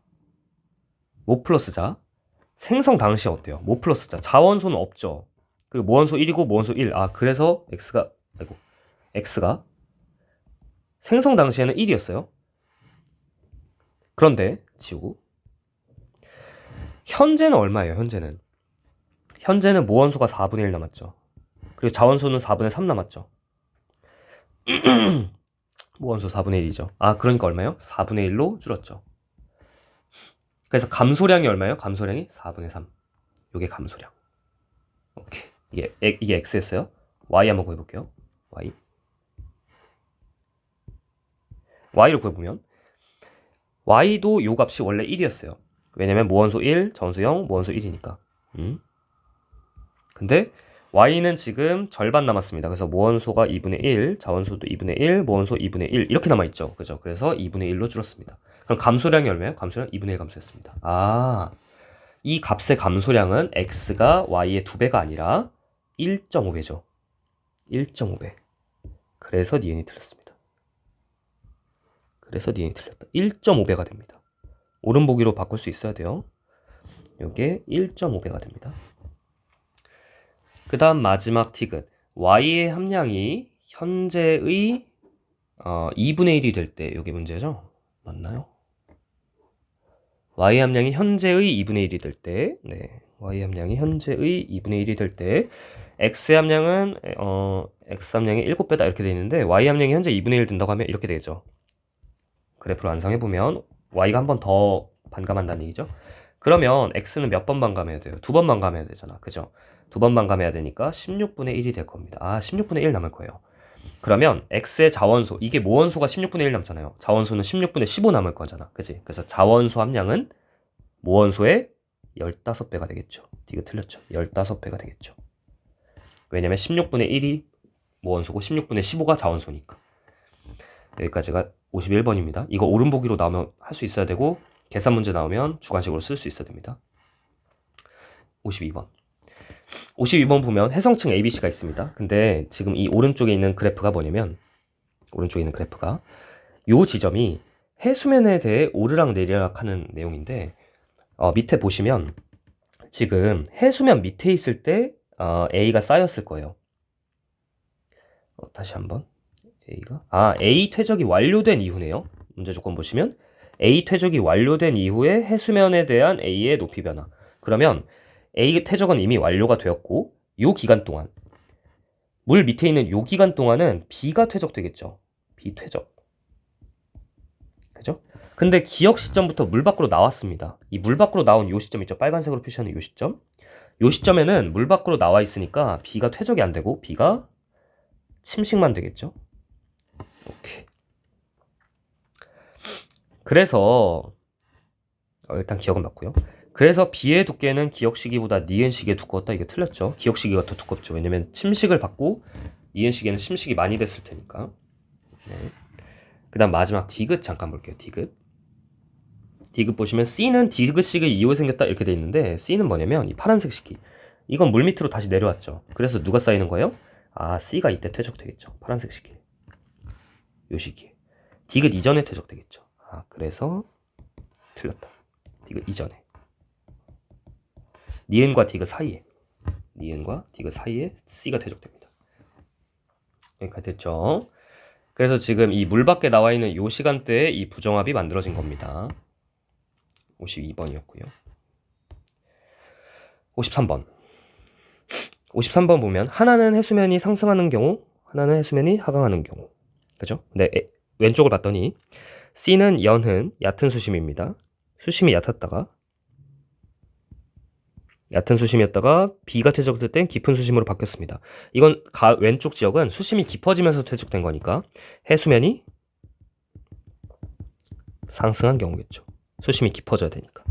생성 당시 어때요? 모 플러스 자 자원소는 없죠. 그리고 모원소 1이고 모원소 1 그래서 x가 x가 생성 당시에는 1이었어요. 그런데 지우 현재는 얼마예요? 현재는 모원수가 4분의 1 남았죠. 그리고 자원수는 4분의 3 남았죠. 모원수 4분의 1이죠. 아, 그러니까 얼마예요? 4분의 1로 줄었죠. 그래서 감소량이 얼마예요? 감소량이 4분의 3. 요게 감소량. 오케이. 이게 x였어요. y 한번 구해볼게요. y를 구해보면 y도 요 값이 원래 1이었어요. 왜냐면 모원수 1, 자원수 0, 모원수 1이니까. 근데 y는 지금 절반 남았습니다. 그래서 모원수가 2분의 1, 자원수도 2분의 1, 모원수 2분의 1 이렇게 남아있죠. 그죠? 그래서 2분의 1로 줄었습니다. 그럼 감소량이 얼마예요? 감소량 2분의 1 감소했습니다. 아, 이 값의 감소량은 x가 y의 2배가 아니라 1.5배죠. 1.5배. 그래서 니은이 틀렸습니다. 1.5배가 됩니다. 오른 보기로 바꿀 수 있어야 돼요. 이게 1.5배가 됩니다. 그 다음 마지막 디귿. y의 함량이 현재의 2분의 1이 될 때, 이게 문제죠? 맞나요? y 함량이 현재의 2분의 1이 될 때, 네, y 함량이 현재의 2분의 1이 될 때, x 함량은 x 함량이 7배다 이렇게 되어 있는데 y 함량이 현재 2분의 1 된다고 하면 이렇게 되겠죠. 그래프로 완성해 보면 y가 한 번 더 반감한다는 얘기죠. 그러면 x는 몇 번 반감해야 돼요? 2번 반감해야 되잖아. 그죠? 2번 반감해야 되니까 16분의 1이 될 겁니다. 아, 16분의 1 남을 거예요. 그러면 x의 자원수, 이게 모원수가 16분의 1 남잖아요. 자원수는 16분의 15 남을 거잖아. 그치? 그래서 자원수 함량은 모원수의 15배가 되겠죠. 이거 틀렸죠. 15배가 되겠죠. 왜냐면 16분의 1이 모원수고 16분의 15가 자원수니까. 여기까지가 51번입니다. 이거 오른보기로 나오면 할 수 있어야 되고 계산 문제 나오면 주관식으로 쓸 수 있어야 됩니다. 52번. 52번 보면 해성층 ABC가 있습니다. 근데 지금 이 오른쪽에 있는 그래프가 뭐냐면 요 지점이 해수면에 대해 오르락 내리락 하는 내용인데 밑에 보시면 지금 해수면 밑에 있을 때 A가 쌓였을 거예요. 다시 한번 A 퇴적이 완료된 이후네요. 문제 조건 보시면 A 퇴적이 완료된 이후에 해수면에 대한 A의 높이 변화. 그러면 A 퇴적은 이미 완료가 되었고 요 기간 동안 물 밑에 있는 요 기간 동안은 B가 퇴적되겠죠. B 퇴적. 그죠? 근데 기억 시점부터 물 밖으로 나왔습니다. 이 물 밖으로 나온 요 시점 있죠? 빨간색으로 표시하는 요 시점. 요 시점에는 물 밖으로 나와 있으니까 B가 퇴적이 안 되고 B가 침식만 되겠죠. 오케이. 그래서 일단 기억은 맞고요. 그래서 B의 두께는 기억 시기보다 니은 시기에 두꺼웠다. 이게 틀렸죠. 기억 시기가 더 두껍죠. 왜냐면 침식을 받고 니은 시기에는 침식이 많이 됐을 테니까. 네. 그 다음 마지막 디귿 잠깐 볼게요. 디귿 보시면 C는 디귿식의 이후에 생겼다 이렇게 돼 있는데 C는 뭐냐면 이 파란색 시기. 이건 물 밑으로 다시 내려왔죠. 그래서 누가 쌓이는 거예요? 아, C가 이때 퇴적되겠죠. 파란색 시기. 요 시기에. 디귿 이전에 퇴적되겠죠. 아, 그래서 틀렸다. 디귿 이전에. 니은과 디귿 사이에 C가 퇴적됩니다. 여기까지 됐죠? 그래서 지금 이 물 밖에 나와 있는 요 시간대에 이 부정합이 만들어진 겁니다. 52번이었고요. 53번. 53번 보면 하나는 해수면이 상승하는 경우, 하나는 해수면이 하강하는 경우. 그죠? 근데 왼쪽을 봤더니 C는 옅은 얕은 수심입니다. 수심이 얕은 수심이었다가 B가 퇴적될 땐 깊은 수심으로 바뀌었습니다. 이건 왼쪽 지역은 수심이 깊어지면서 퇴적된 거니까 해수면이 상승한 경우겠죠. 수심이 깊어져야 되니까.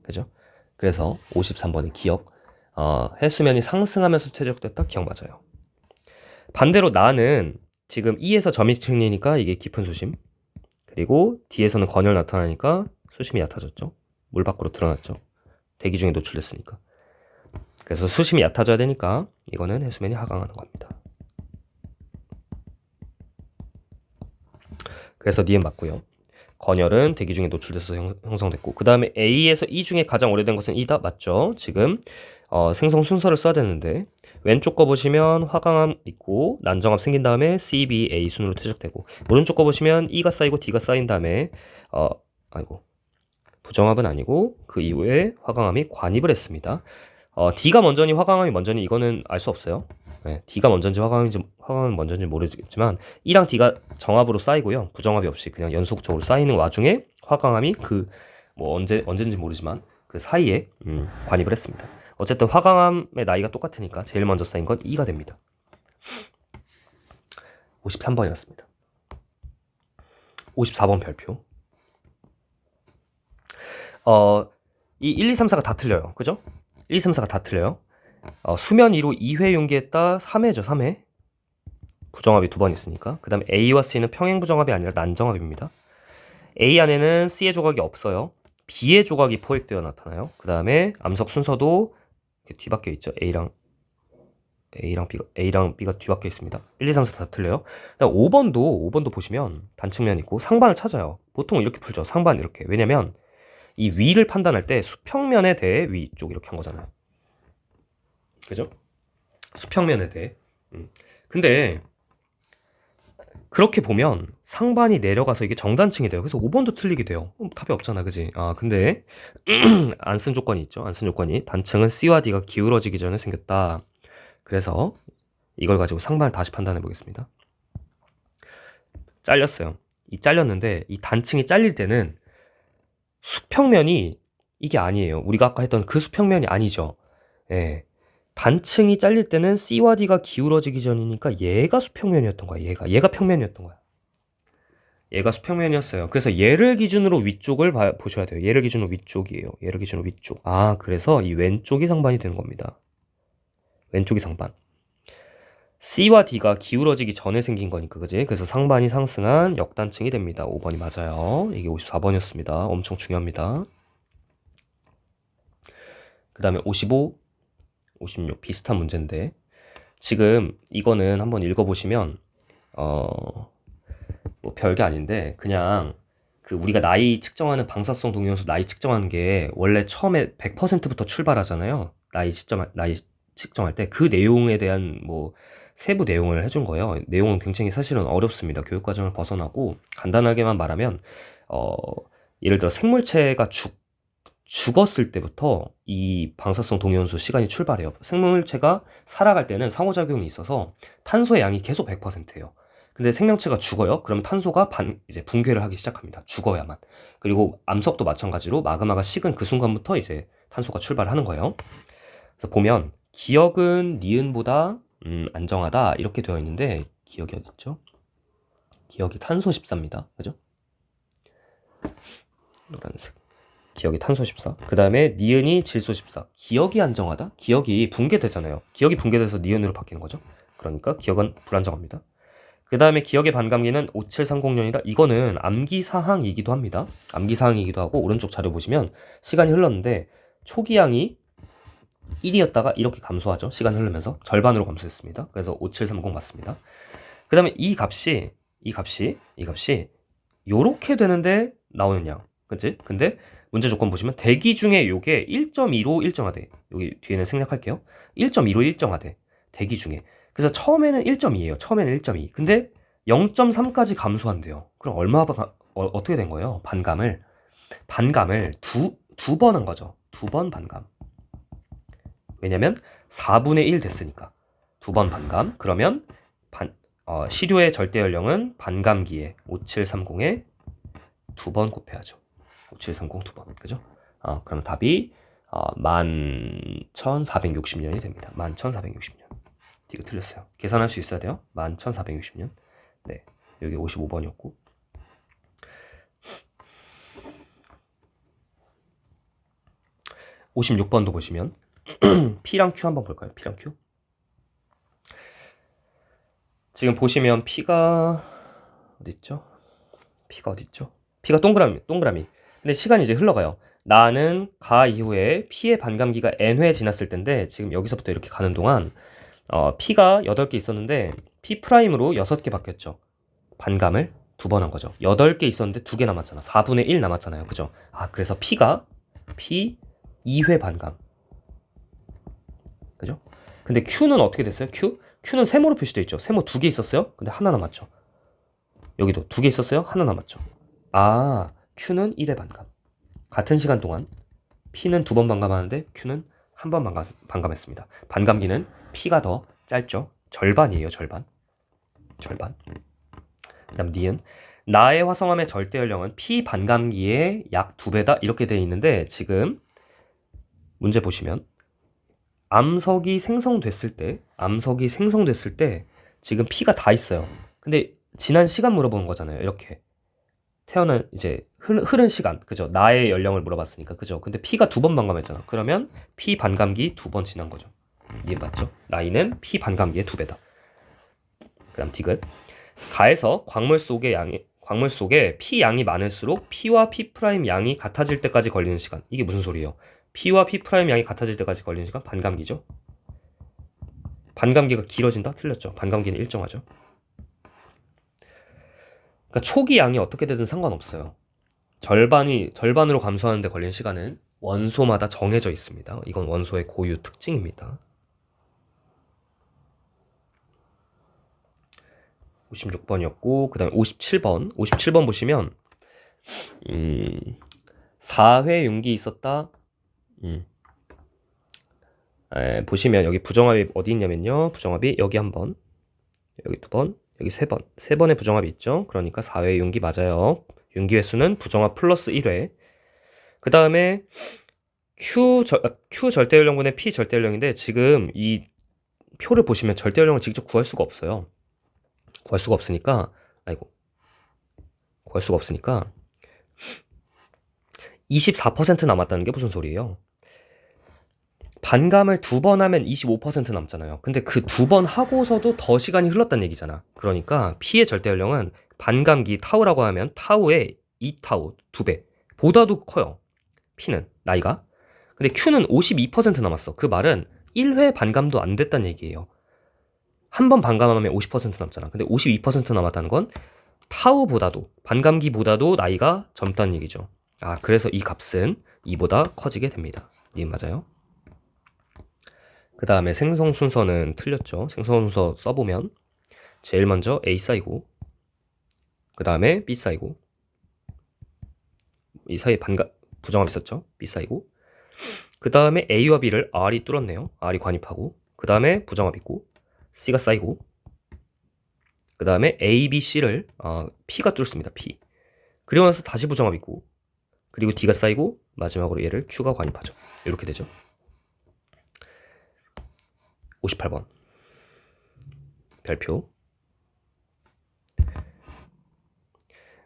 그죠? 그래서 53번의 기억. 해수면이 상승하면서 퇴적됐다. 기억 맞아요. 반대로 나는 지금 E에서 점이 측리니까 이게 깊은 수심. 그리고 D에서는 건열 나타나니까 수심이 얕아졌죠. 물 밖으로 드러났죠. 대기 중에 노출됐으니까. 그래서 수심이 얕아져야 되니까 이거는 해수면이 하강하는 겁니다. 그래서 니은 맞고요. 건열은 대기 중에 노출돼서 형성됐고 그 다음에 A에서 E 중에 가장 오래된 것은 E다. 맞죠? 지금 생성 순서를 써야 되는데 왼쪽 거 보시면 화강암 있고 난정압 생긴 다음에 C, B, A 순으로 퇴적되고, 오른쪽 거 보시면 E가 쌓이고 D가 쌓인 다음에 아이고 부정압은 아니고 그 이후에 화강암이 관입을 했습니다. D가 먼저니 화강암이 먼저니 이거는 알 수 없어요. 네, D가 먼저인지 화강암이 먼저인지 모르겠지만 E랑 D가 정압으로 쌓이고요. 부정압이 없이 그냥 연속적으로 쌓이는 와중에 화강암이 그 뭐 언제인지 모르지만 그 사이에 관입을 했습니다. 어쨌든 화강암의 나이가 똑같으니까 제일 먼저 쌓인 건 E가 됩니다. 53번이었습니다. 54번 별표. 이 1, 2, 3, 4가 다 틀려요. 그죠? 1, 2, 3, 4가 다 틀려요. 수면 위로 2회 용기했다 3회죠. 3회. 부정압이 2번 있으니까. 그 다음에 A와 C는 평행 부정압이 아니라 난정압입니다. A 안에는 C의 조각이 없어요. B의 조각이 포획되어 나타나요. 그 다음에 암석 순서도 이렇게 뒤바뀌어 있죠. A랑 B가 뒤바뀌어 있습니다. 1, 2, 3, 4 다 틀려요. 그다음 5번도 보시면 단측면 있고 상반을 찾아요. 보통 이렇게 풀죠. 상반 이렇게. 왜냐면 이 위를 판단할 때 수평면에 대해 위쪽 이렇게 한 거잖아요. 그죠? 수평면에 대해. 근데 그렇게 보면 상반이 내려가서 이게 정단층이 돼요. 그래서 5번도 틀리게 돼요. 답이 없잖아, 그지? 근데 안 쓴 조건이 있죠. 안 쓴 조건이 단층은 C와 D가 기울어지기 전에 생겼다. 그래서 이걸 가지고 상반을 다시 판단해 보겠습니다. 잘렸어요. 잘렸는데 이 단층이 잘릴 때는 수평면이 이게 아니에요. 우리가 아까 했던 그 수평면이 아니죠. 예. 단층이 잘릴 때는 C와 D가 기울어지기 전이니까 얘가 수평면이었던 거야. 얘가 평면이었던 거야. 얘가 수평면이었어요. 그래서 얘를 기준으로 위쪽을 보셔야 돼요. 얘를 기준으로 위쪽이에요. 얘를 기준으로 위쪽. 그래서 이 왼쪽이 상반이 되는 겁니다. 왼쪽이 상반. C와 D가 기울어지기 전에 생긴 거니까, 그지? 그래서 상반이 상승한 역단층이 됩니다. 5번이 맞아요. 이게 54번이었습니다. 엄청 중요합니다. 그 다음에 55, 56 비슷한 문제인데, 지금 이거는 한번 읽어보시면 뭐 별게 아닌데, 그냥 그 우리가 나이 측정하는 방사성 동위원소 나이 측정하는 게 원래 처음에 100%부터 출발하잖아요. 나이 측정할 때 그 내용에 대한 뭐 세부 내용을 해준 거예요. 내용은 굉장히 사실은 어렵습니다. 교육과정을 벗어나고 간단하게만 말하면 예를 들어 생물체가 죽었을 때부터 이 방사성 동위원소 시간이 출발해요. 생물체가 살아갈 때는 상호작용이 있어서 탄소의 양이 계속 100%예요. 근데 생명체가 죽어요. 그럼 탄소가 이제 붕괴를 하기 시작합니다. 죽어야만. 그리고 암석도 마찬가지로 마그마가 식은 그 순간부터 이제 탄소가 출발하는 거예요. 그래서 보면 기억은 니은보다 안정하다 이렇게 되어 있는데 기억이 어디 있죠? 기억이 탄소 14입니다. 그죠? 노란색. 기억이 탄소 14. 그 다음에 니은이 질소 14. 기억이 안정하다? 기억이 붕괴되잖아요. 기억이 붕괴돼서 니은으로 바뀌는 거죠. 그러니까 기억은 불안정합니다. 그 다음에 기억의 반감기는 5730년이다. 이거는 암기사항이기도 합니다. 암기사항이기도 하고 오른쪽 자료 보시면 시간이 흘렀는데 초기양이 1이었다가 이렇게 감소하죠. 시간 흐르면서 절반으로 감소했습니다. 그래서 5730 맞습니다. 그 다음에 이 값이 요렇게 되는데 나오는 양. 그치? 근데 문제 조건 보시면 대기 중에 요게 1.2로 일정하대. 여기 뒤에는 생략할게요. 1.2로 일정하대. 대기 중에. 그래서 처음에는 1.2예요. 처음에는 1.2. 근데 0.3까지 감소한대요. 그럼 어떻게 된 거예요? 반감을 두 번 한 거죠. 2번 반감. 왜냐면 4분의 1 됐으니까. 2번 반감. 그러면 시료의 절대 연령은 반감기에 5730에 2번 곱해야죠. 5730 2번. 그죠? 그럼 답이 11,460년이 됩니다. 11,460년. 이거 틀렸어요. 계산할 수 있어야 돼요. 11,460년. 네. 여기 55번이었고. 56번도 보시면 P랑 Q 한번 볼까요? P랑 Q. 지금 보시면 P가 어디 있죠? P가 동그라미. 근데 시간이 이제 흘러가요. 나는 가 이후에 P의 반감기가 n회 지났을 텐데 지금 여기서부터 이렇게 가는 동안 P가 8개 있었는데 P 프라임으로 6개 바뀌었죠. 반감을 2번 한 거죠. 8개 있었는데 2개 남았잖아. 4분의 1 남았잖아요. 그죠? 그래서 P 2회 반감. 그죠? 근데 Q는 어떻게 됐어요? Q는 세모로 표시되어 있죠. 세모 2개 있었어요. 근데 하나 남았죠. 여기도 2개 있었어요. 하나 남았죠. 아, Q는 1회 반감. 같은 시간 동안 P는 2번 반감하는데 Q는 한 번 반감했습니다. 반감기는 P가 더 짧죠. 절반이에요. 절반. 그 다음 니은. 나의 화성암의 절대 연령은 P 반감기의 약 2배다. 이렇게 되어 있는데 지금 문제 보시면 암석이 생성됐을 때 지금 P가 다 있어요. 근데 지난 시간 물어보는 거잖아요. 이렇게 태어난 이제 흐른 시간, 그죠? 나의 연령을 물어봤으니까, 그죠? 근데 P가 2번 반감했잖아. 그러면 P 반감기 2번 지난 거죠. 이해 맞죠? 나이는 P 반감기의 2배다. 그다음 디귿. 가에서 광물 속에 P 양이 많을수록 P와 P 프라임 양이 같아질 때까지 걸리는 시간. 이게 무슨 소리예요? P와 P 프라임 양이 같아질 때까지 걸리는 시간 반감기죠. 반감기가 길어진다? 틀렸죠. 반감기는 일정하죠. 그러니까 초기 양이 어떻게 되든 상관없어요. 절반으로 감소하는데 걸리는 시간은 원소마다 정해져 있습니다. 이건 원소의 고유 특징입니다. 56번이었고 그 다음에 57번 보시면 4회 윤기 있었다. 보시면 여기 부정합이 어디 있냐면요. 부정합이 여기 한 번, 여기 2번, 여기 3번. 3번의 부정합이 있죠. 그러니까 4회 윤기 맞아요. 윤기 횟수는 부정합 플러스 1회. 그 다음에 Q 절대연령분의 P 절대연령인데 지금 이 표를 보시면 절대연령을 직접 구할 수가 없어요. 구할 수가 없으니까 24% 남았다는 게 무슨 소리예요? 반감을 2번 하면 25% 남잖아요. 근데 그 2번 하고서도 더 시간이 흘렀다는 얘기잖아. 그러니까 P의 절대연령은 반감기 타우라고 하면 타우의 2타우 2배 보다도 커요. P는 나이가. 근데 Q는 52% 남았어. 그 말은 1회 반감도 안 됐다는 얘기예요. 한 번 반감하면 50% 남잖아. 근데 52% 남았다는 건 타우보다도 반감기보다도 나이가 젊다는 얘기죠. 아, 그래서 이 값은 2보다 커지게 됩니다. 이 맞아요. 그 다음에 생성 순서는 틀렸죠. 생성 순서 써보면 제일 먼저 A 쌓이고 그 다음에 B 쌓이고 이 사이에 부정합 있었죠. B 쌓이고 그 다음에 A와 B를 R이 뚫었네요. R이 관입하고 그 다음에 부정합 있고 C가 쌓이고 그 다음에 A, B, C를 P가 뚫습니다. P. 그리고 나서 다시 부정합 있고 그리고 D가 쌓이고 마지막으로 얘를 Q가 관입하죠. 이렇게 되죠. 58번 별표.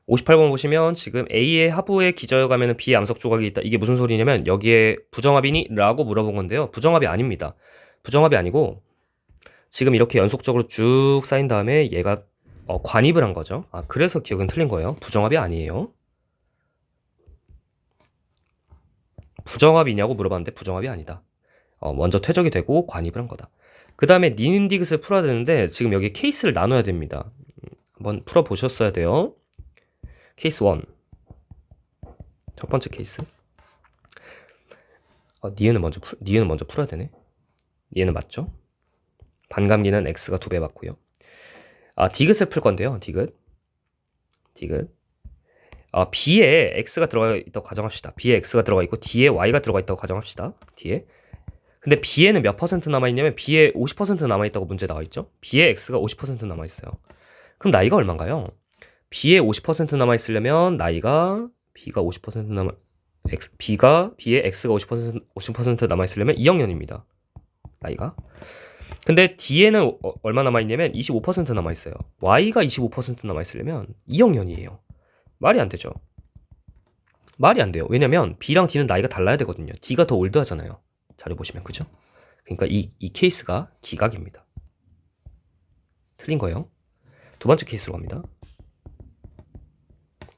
58번 보시면 지금 A의 하부에 기저에 가면 B의 암석 조각이 있다. 이게 무슨 소리냐면 여기에 부정합이니? 라고 물어본 건데요. 부정합이 아닙니다. 부정합이 아니고 지금 이렇게 연속적으로 쭉 쌓인 다음에 얘가 관입을 한 거죠. 아, 그래서 기억은 틀린 거예요. 부정합이 아니에요. 부정합이냐고 물어봤는데 부정합이 아니다. 먼저 퇴적이 되고 관입을 한 거다. 그 다음에 니은 디귿을 풀어야 되는데 지금 여기 케이스를 나눠야 됩니다. 한번 풀어보셨어야 돼요. 케이스 1. 첫 번째 케이스. 니은은 먼저 풀어야 되네. 니은은 맞죠? 반감기는 x가 2배 맞고요. 디귿을 풀 건데요. 디귿. b에 x가 들어가 있다고 가정합시다. b에 x가 들어가 있고 d에 y가 들어가 있다고 가정합시다. 뒤에. 근데 b에는 몇 퍼센트 남아있냐면 b에 50% 남아있다고 문제 나와있죠. b에 x가 50% 남아있어요. 그럼 나이가 얼마인가요? b에 50% 남아있으려면 나이가 b가 50% b에 x가 50% 남아있으려면 2학년입니다. 나이가. 근데 D에는 얼마 남아있냐면 25% 남아있어요. Y가 25% 남아있으려면 2학년이에요. 말이 안 되죠. 말이 안 돼요. 왜냐면 B랑 D는 나이가 달라야 되거든요. D가 더 올드하잖아요. 자료 보시면, 그죠? 그러니까 이 케이스가 기각입니다. 틀린 거예요. 두 번째 케이스로 갑니다.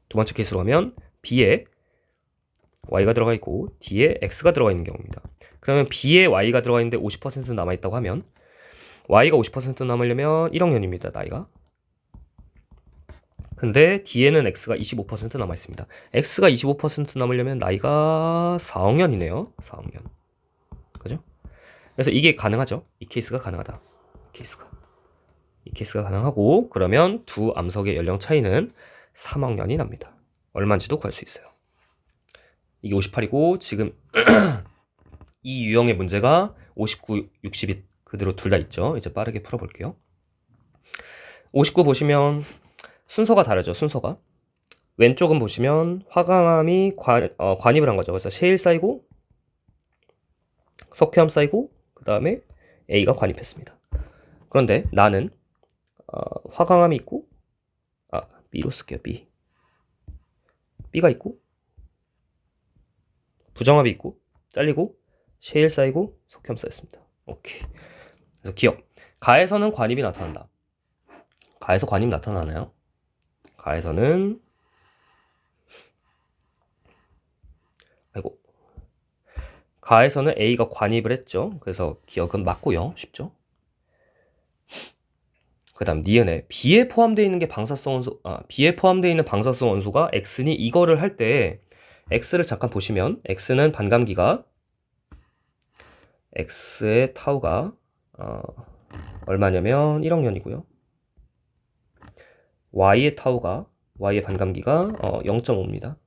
두 번째 케이스로 가면 B에 Y가 들어가 있고 D에 X가 들어가 있는 경우입니다. 그러면 B에 Y가 들어가 있는데 50% 남아있다고 하면 Y가 50% 남으려면 1학년입니다. 나이가. 근데 D에는 X가 25% 남아있습니다. X가 25% 남으려면 나이가 4학년이네요. 4학년. 그죠? 그래서 이게 가능하죠. 이 케이스가 가능하다. 이 케이스가 가능하고, 그러면 두 암석의 연령 차이는 3억 년이 납니다. 얼마인지도 구할 수 있어요. 이게 58이고 지금 이 유형의 문제가 59, 60이 그대로 둘 다 있죠. 이제 빠르게 풀어볼게요. 59 보시면 순서가 다르죠. 순서가. 왼쪽은 보시면 화강암이 관입을 한 거죠. 그래서 셰일 쌓이고 석회암 쌓이고 그 다음에 A가 관입했습니다. 그런데 나는 화강암이 있고 B로 쓸게요. B가 있고 부정합이 있고 잘리고 셰일 쌓이고 석회암 쌓였습니다. 오케이. 그래서 기억. 가에서는 관입이 나타난다. 가에서 관입 나타나나요? 가에서는 가에서는 A가 관입을 했죠. 그래서 기억은 맞고요. 쉽죠? 그 다음 니은에 B에 포함되어 있는 게 방사성 원소, B에 포함되어 있는 방사성 원소가 X니 이거를 할 때 X를 잠깐 보시면 X는 반감기가 X의 타우가 얼마냐면 1억 년이고요. Y의 타우가 Y의 반감기가 0.5입니다.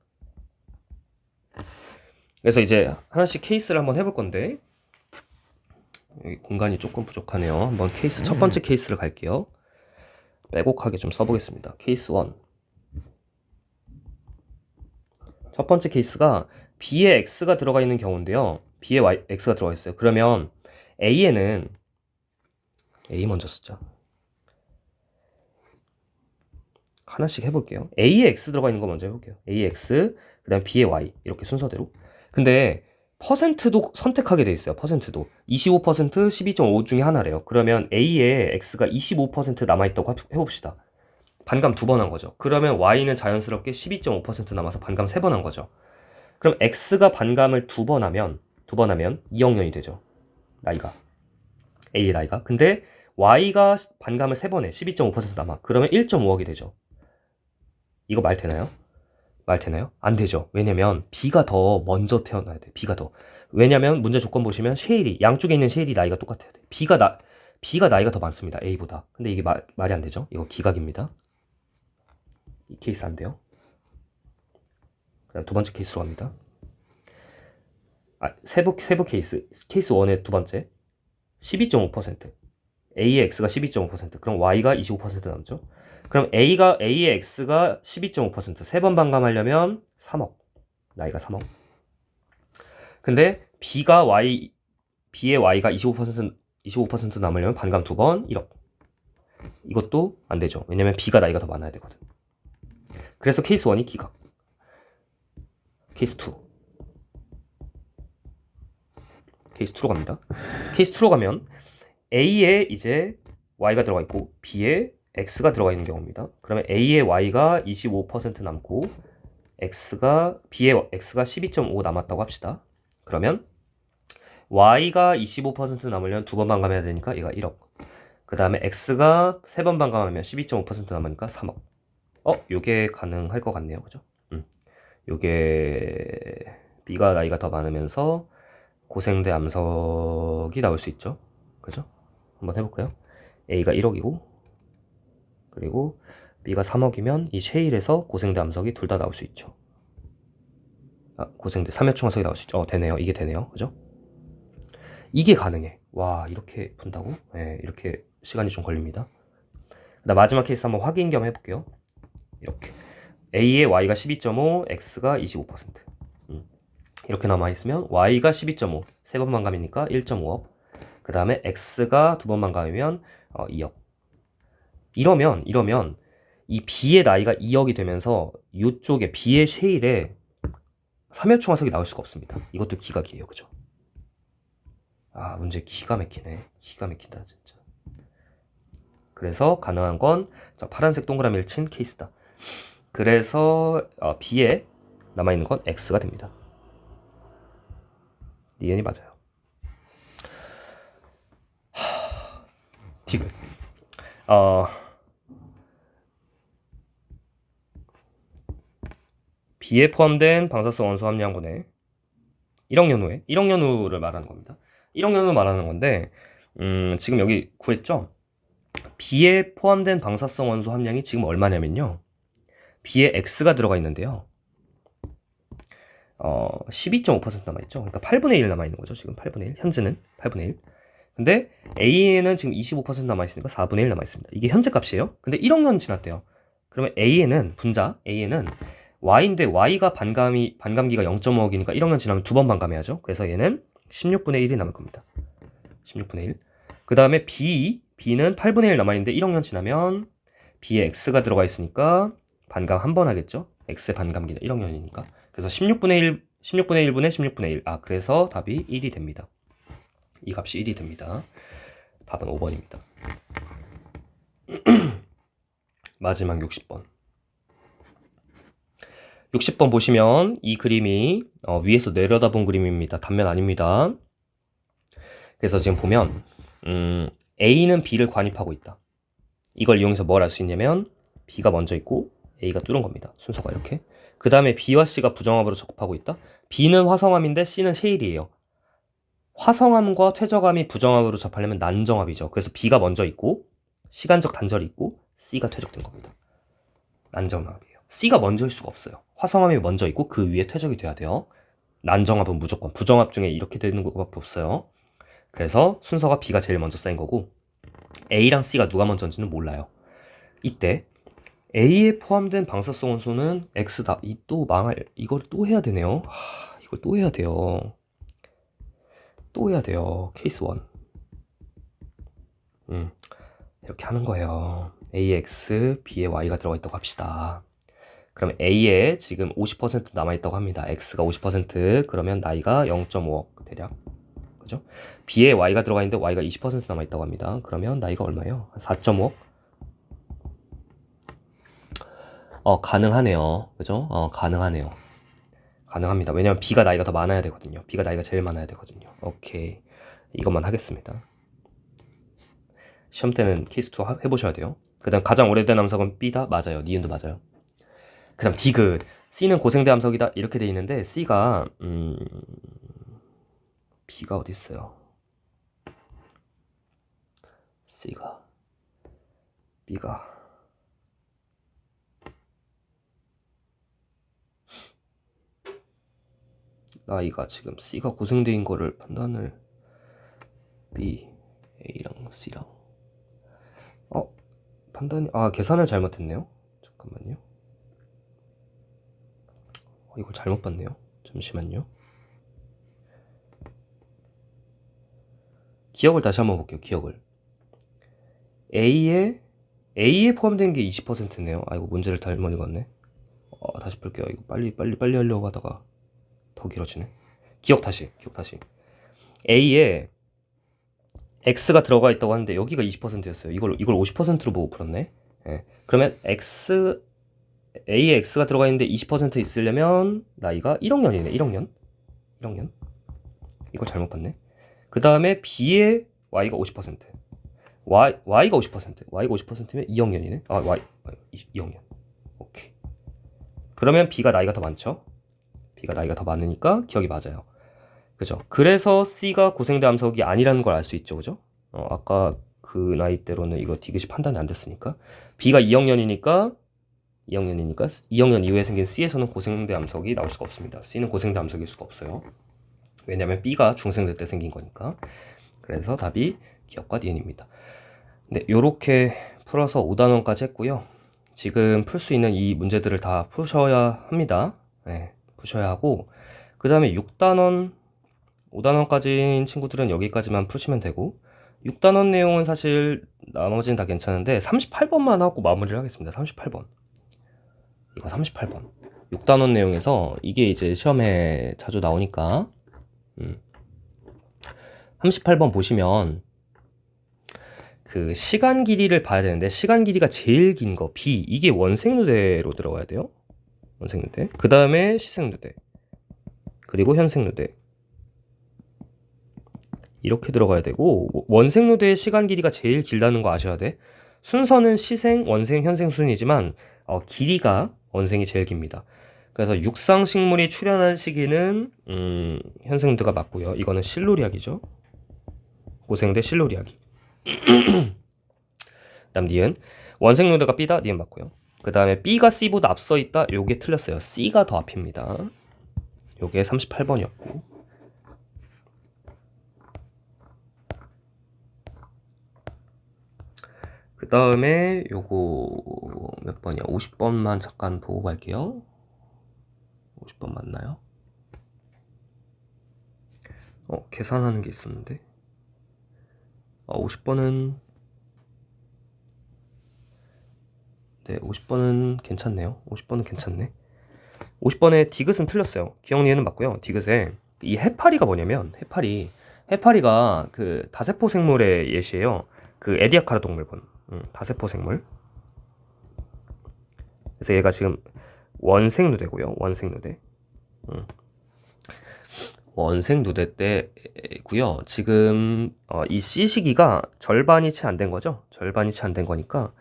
그래서 이제 하나씩 케이스를 한번 해볼 건데 여기 공간이 조금 부족하네요. 한번 케이스 첫 번째 케이스를 갈게요. 빼곡하게 좀 써보겠습니다. 케이스 1. 첫 번째 케이스가 B에 X가 들어가 있는 경우인데요. B에 X가 들어가 있어요. 그러면 A에는 A 먼저 쓰자. 하나씩 해볼게요. A에 X 들어가 있는 거 먼저 해볼게요. A에 X, 그 다음 B에 Y 이렇게 순서대로. 근데 퍼센트도 선택하게 돼 있어요. 퍼센트도 25%, 12.5 중에 하나래요. 그러면 A에 X가 25% 남아있다고 해봅시다. 반감 2번 한 거죠. 그러면 Y는 자연스럽게 12.5% 남아서 반감 3번 한 거죠. 그럼 X가 반감을 2번 하면 2억 년이 되죠. 나이가. A의 나이가. 근데 Y가 반감을 3번 해. 12.5% 남아. 그러면 1.5억이 되죠. 이거 말 되나요? 말 되나요? 안 되죠. 왜냐면 B가 더 먼저 태어나야 돼. B가 더. 왜냐면 문제 조건 보시면 셰일이 양쪽에 있는 셰일이 나이가 똑같아야 돼. B가 나이가 더 많습니다. A보다. 근데 이게 말이 안 되죠. 이거 기각입니다. 이 케이스 안 돼요. 그다음 두 번째 케이스로 갑니다. 세부 케이스. 케이스 1의 두 번째. 12.5%. A의 X가 12.5%. 그럼 Y가 25% 남죠. 그럼 A의 X가 12.5%. 세 번 반감하려면 3억. 나이가 3억. 근데 B의 Y가 25% 남으려면 반감 2번 1억. 이것도 안 되죠. 왜냐면 B가 나이가 더 많아야 되거든. 그래서 케이스 1이 기각. 케이스 2. 케이스 2로 갑니다. 케이스 2로 가면 A에 이제 Y가 들어가 있고 B에 X가 들어가 있는 경우입니다. 그러면 A의 Y가 25% 남고 B의 X가 12.5 남았다고 합시다. 그러면 Y가 25% 남으려면 2번 반감해야 되니까 얘가 1억. 그 다음에 X가 3번 반감하면 12.5% 남으니까 3억. 요게 가능할 것 같네요. 그죠? 요게 B가 나이가 더 많으면서 고생대 암석이 나올 수 있죠. 그죠? 한번 해볼까요? A가 1억이고 그리고 B가 3억이면 이 셰일에서 고생대 암석이 둘 다 나올 수 있죠. 고생대 3회충 암석이 나올 수 있죠. 되네요. 이게 되네요. 그죠? 이게 가능해. 와, 이렇게 푼다고? 네, 이렇게 시간이 좀 걸립니다. 그다음 마지막 케이스 한번 확인 겸 해볼게요. 이렇게 A의 Y가 12.5, X가 25%. 이렇게 남아있으면 Y가 12.5, 3번 반감이니까 1.5억. 그 다음에 X가 2번 반감이면 2억. 이러면 이 B의 나이가 2억이 되면서 이쪽에 B의 셰일에 3회충 화석이 나올 수가 없습니다. 이것도 기각이에요. 그죠? 문제 기가 막히네. 기가 막힌다 진짜. 그래서 가능한 건 파란색 동그라미를 친 케이스다. 그래서 B에 남아있는 건 X가 됩니다. 니은이 맞아요. 디귿. B에 포함된 방사성 원소 함량분의 1억 년 후에 1억 년 후를 말하는 겁니다. 1학년을 말하는 건데 지금 여기 구했죠? B에 포함된 방사성 원소 함량이 지금 얼마냐면요. B에 X가 들어가 있는데요. 12.5% 남아있죠. 그러니까 8분의 1 남아있는 거죠. 지금 8분의 1. 현재는 8분의 1. 근데 A에는 지금 25% 남아있으니까 4분의 1 남아있습니다. 이게 현재 값이에요. 근데 1학년 지났대요. 그러면 A에는, 분자 A에는 Y인데 Y가 반감기가 0.5억이니까 1학년 지나면 2번 반감해야죠. 그래서 얘는 16분의 1이 남을 겁니다. 16분의 1. 그 다음에 B는 8분의 1 남아있는데 1학년 지나면 B에 X가 들어가 있으니까 반감 한 번 하겠죠. X의 반감기는 1학년이니까. 그래서 16분의 1, 16분의 1분의 16분의 1. 그래서 답이 1이 됩니다. 이 값이 1이 됩니다. 답은 5번입니다. 마지막 60번. 60번 보시면 이 그림이 위에서 내려다본 그림입니다. 단면 아닙니다. 그래서 지금 보면 A는 B를 관입하고 있다. 이걸 이용해서 뭘 알 수 있냐면 B가 먼저 있고 A가 뚫은 겁니다. 순서가 이렇게. 그 다음에 B와 C가 부정합으로 적합하고 있다. B는 화성암인데 C는 셰일이에요. 화성암과 퇴적암이 부정합으로 접하려면 난정합이죠. 그래서 B가 먼저 있고 시간적 단절이 있고 C가 퇴적된 겁니다. 난정합이에요. C가 먼저일 수가 없어요. 화성암이 먼저 있고 그 위에 퇴적이 돼야 돼요. 난정합은 무조건 부정합 중에 이렇게 되는 것밖에 없어요. 그래서 순서가 B가 제일 먼저 쌓인 거고 A랑 C가 누가 먼저인지는 몰라요. 이때 A에 포함된 방사성 원소는 X다. 이걸 또 해야 되네요. 이걸 또 해야 돼요. 또 해야 돼요. 케이스 1. 이렇게 하는 거예요. A에 X, B에 Y가 들어가 있다고 합시다. 그럼 A에 지금 50% 남아있다고 합니다. X가 50%, 그러면 나이가 0.5억 대략. 그죠? B에 Y가 들어가 있는데 Y가 20% 남아있다고 합니다. 그러면 나이가 얼마예요? 4.5억? 가능하네요. 그죠? 가능하네요. 가능합니다. 왜냐면 B가 나이가 더 많아야 되거든요. B가 나이가 제일 많아야 되거든요. 오케이. 이것만 하겠습니다. 시험 때는 케이스 2 해보셔야 돼요. 그 다음 가장 오래된 암석은 B다? 맞아요. 니은도 맞아요. 그 다음 디귿. C는 고생대 암석이다. 이렇게 돼 있는데 C가 B가 어디 있어요? B가 나이가 지금 C가 고생대인 거를 판단을 B, A랑 C랑 판단이 계산을 잘못했네요. 잠깐만요. 이걸 잘못 봤네요. 잠시만요. 기억을 다시 한번 볼게요. 기억을. A에 포함된 게 20%네요. 이거 문제를 잘못 읽었네. 다시 볼게요. 이거 빨리 하려고 하다가 더 길어지네. 기억 다시. A에 X가 들어가 있다고 하는데 여기가 20%였어요. 이걸 50%로 보고 풀었네. 예. 그러면 A에 X가 들어가 있는데 20% 있으려면 나이가 1학년이네. 1학년. 이걸 잘못 봤네. 그 다음에 B에 Y가 50%. Y가 50%면 2학년이네. Y 2학년. 오케이. 그러면 B가 나이가 더 많죠. B가 나이가 더 많으니까 기억이 맞아요. 그죠? 그래서 C가 고생대 암석이 아니라는 걸 알 수 있죠. 그죠? 아까 그 나이대로는 이거 디귿이 판단이 안 됐으니까. B가 2학년 이후에 생긴 C에서는 고생대 암석이 나올 수가 없습니다. C는 고생대 암석일 수가 없어요. 왜냐면 B가 중생대 때 생긴 거니까. 그래서 답이 기억과 니은입니다. 네, 요렇게 풀어서 5단원까지 했고요. 지금 풀 수 있는 이 문제들을 다 푸셔야 합니다. 네, 푸셔야 하고 그 다음에 6단원 5단원까지인 친구들은 여기까지만 푸시면 되고 6단원 내용은 사실 나머지는 다 괜찮은데 38번만 하고 마무리를 하겠습니다. 38번. 이거 38번. 6단원 내용에서 이게 이제 시험에 자주 나오니까 38번 보시면 그 시간 길이를 봐야 되는데 시간 길이가 제일 긴 거 B 이게 원생누대로 들어가야 돼요. 원생누대. 그 다음에 시생누대. 그리고 현생누대. 이렇게 들어가야 되고 원생누대의 시간 길이가 제일 길다는 거 아셔야 돼. 순서는 시생, 원생, 현생 순이지만 길이가 원생이 제일 깁니다. 그래서 육상식물이 출현한 시기는 현생누대가 맞고요. 이거는 실놀이학이죠. 고생 대 실놀이하기. 그다음 니은 원색 누대가 B다. 니은 맞고요. 그 다음에 B가 C보다 앞서 있다. 요게 틀렸어요. C가 더 앞입니다. 요게 38번이었고. 그 다음에 요거 몇 번이야? 50번만 잠깐 보고 갈게요. 50번 맞나요? 계산하는 게 있었는데. 50번은 네, 50번은 괜찮네요. 50번은 괜찮네. 50번에 디귿은 틀렸어요. 기억니에는 맞고요. 디귿에 이 해파리가 뭐냐면 해파리가 그 다세포 생물의 예시예요. 그 에디아카라 동물본. 다세포 생물. 그래서 얘가 지금 원색 누대고요. 원색 누대. 원색 누대 때고요. 지금 이 C 시기가 절반이 채 안 된 거죠. 절반이 채 안 된 거니까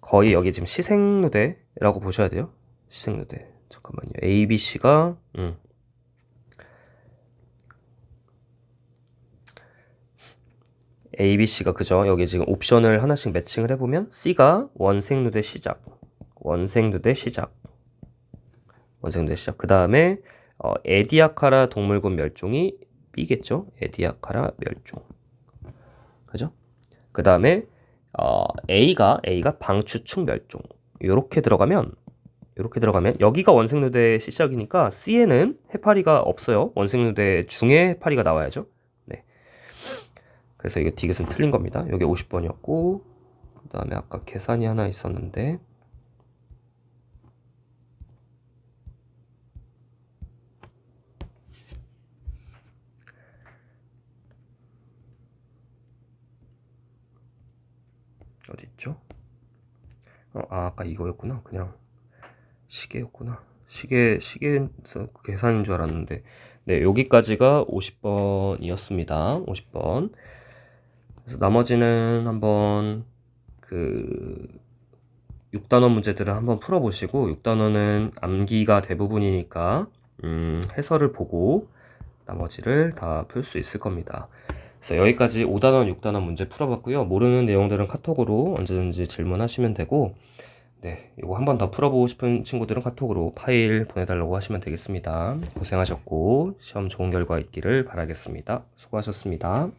거의 여기 지금 시색 누대라고 보셔야 돼요. 시색 누대. 잠깐만요. A, B, C가 A, B, C가 그죠? 여기 지금 옵션을 하나씩 매칭을 해보면 C가 원색 누대 시작, 원색 누대 시작, 원색 누대 시작. 그 다음에 에디아카라 동물군 멸종이 B겠죠? 에디아카라 멸종. 그죠? 그 다음에 A가 방추축 멸종. 요렇게 들어가면 여기가 원색 누대 시작이니까 C에는 해파리가 없어요. 원색 누대 중에 해파리가 나와야죠. 네. 그래서 이게 디귿은 틀린 겁니다. 여기 50번이었고 그 다음에 아까 계산이 하나 있었는데 어디 있죠? 아까 이거였구나. 그냥 시계였구나. 시계에서 계산인 줄 알았는데 네, 여기까지가 50번이었습니다. 50번. 그래서 나머지는 한번 그 6단원 문제들을 한번 풀어보시고 6단원은 암기가 대부분이니까 해설을 보고 나머지를 다 풀 수 있을 겁니다. 그래서 여기까지 5단원, 6단원 문제 풀어봤고요. 모르는 내용들은 카톡으로 언제든지 질문하시면 되고 네, 이거 한 번 더 풀어보고 싶은 친구들은 카톡으로 파일 보내달라고 하시면 되겠습니다. 고생하셨고 시험 좋은 결과 있기를 바라겠습니다. 수고하셨습니다.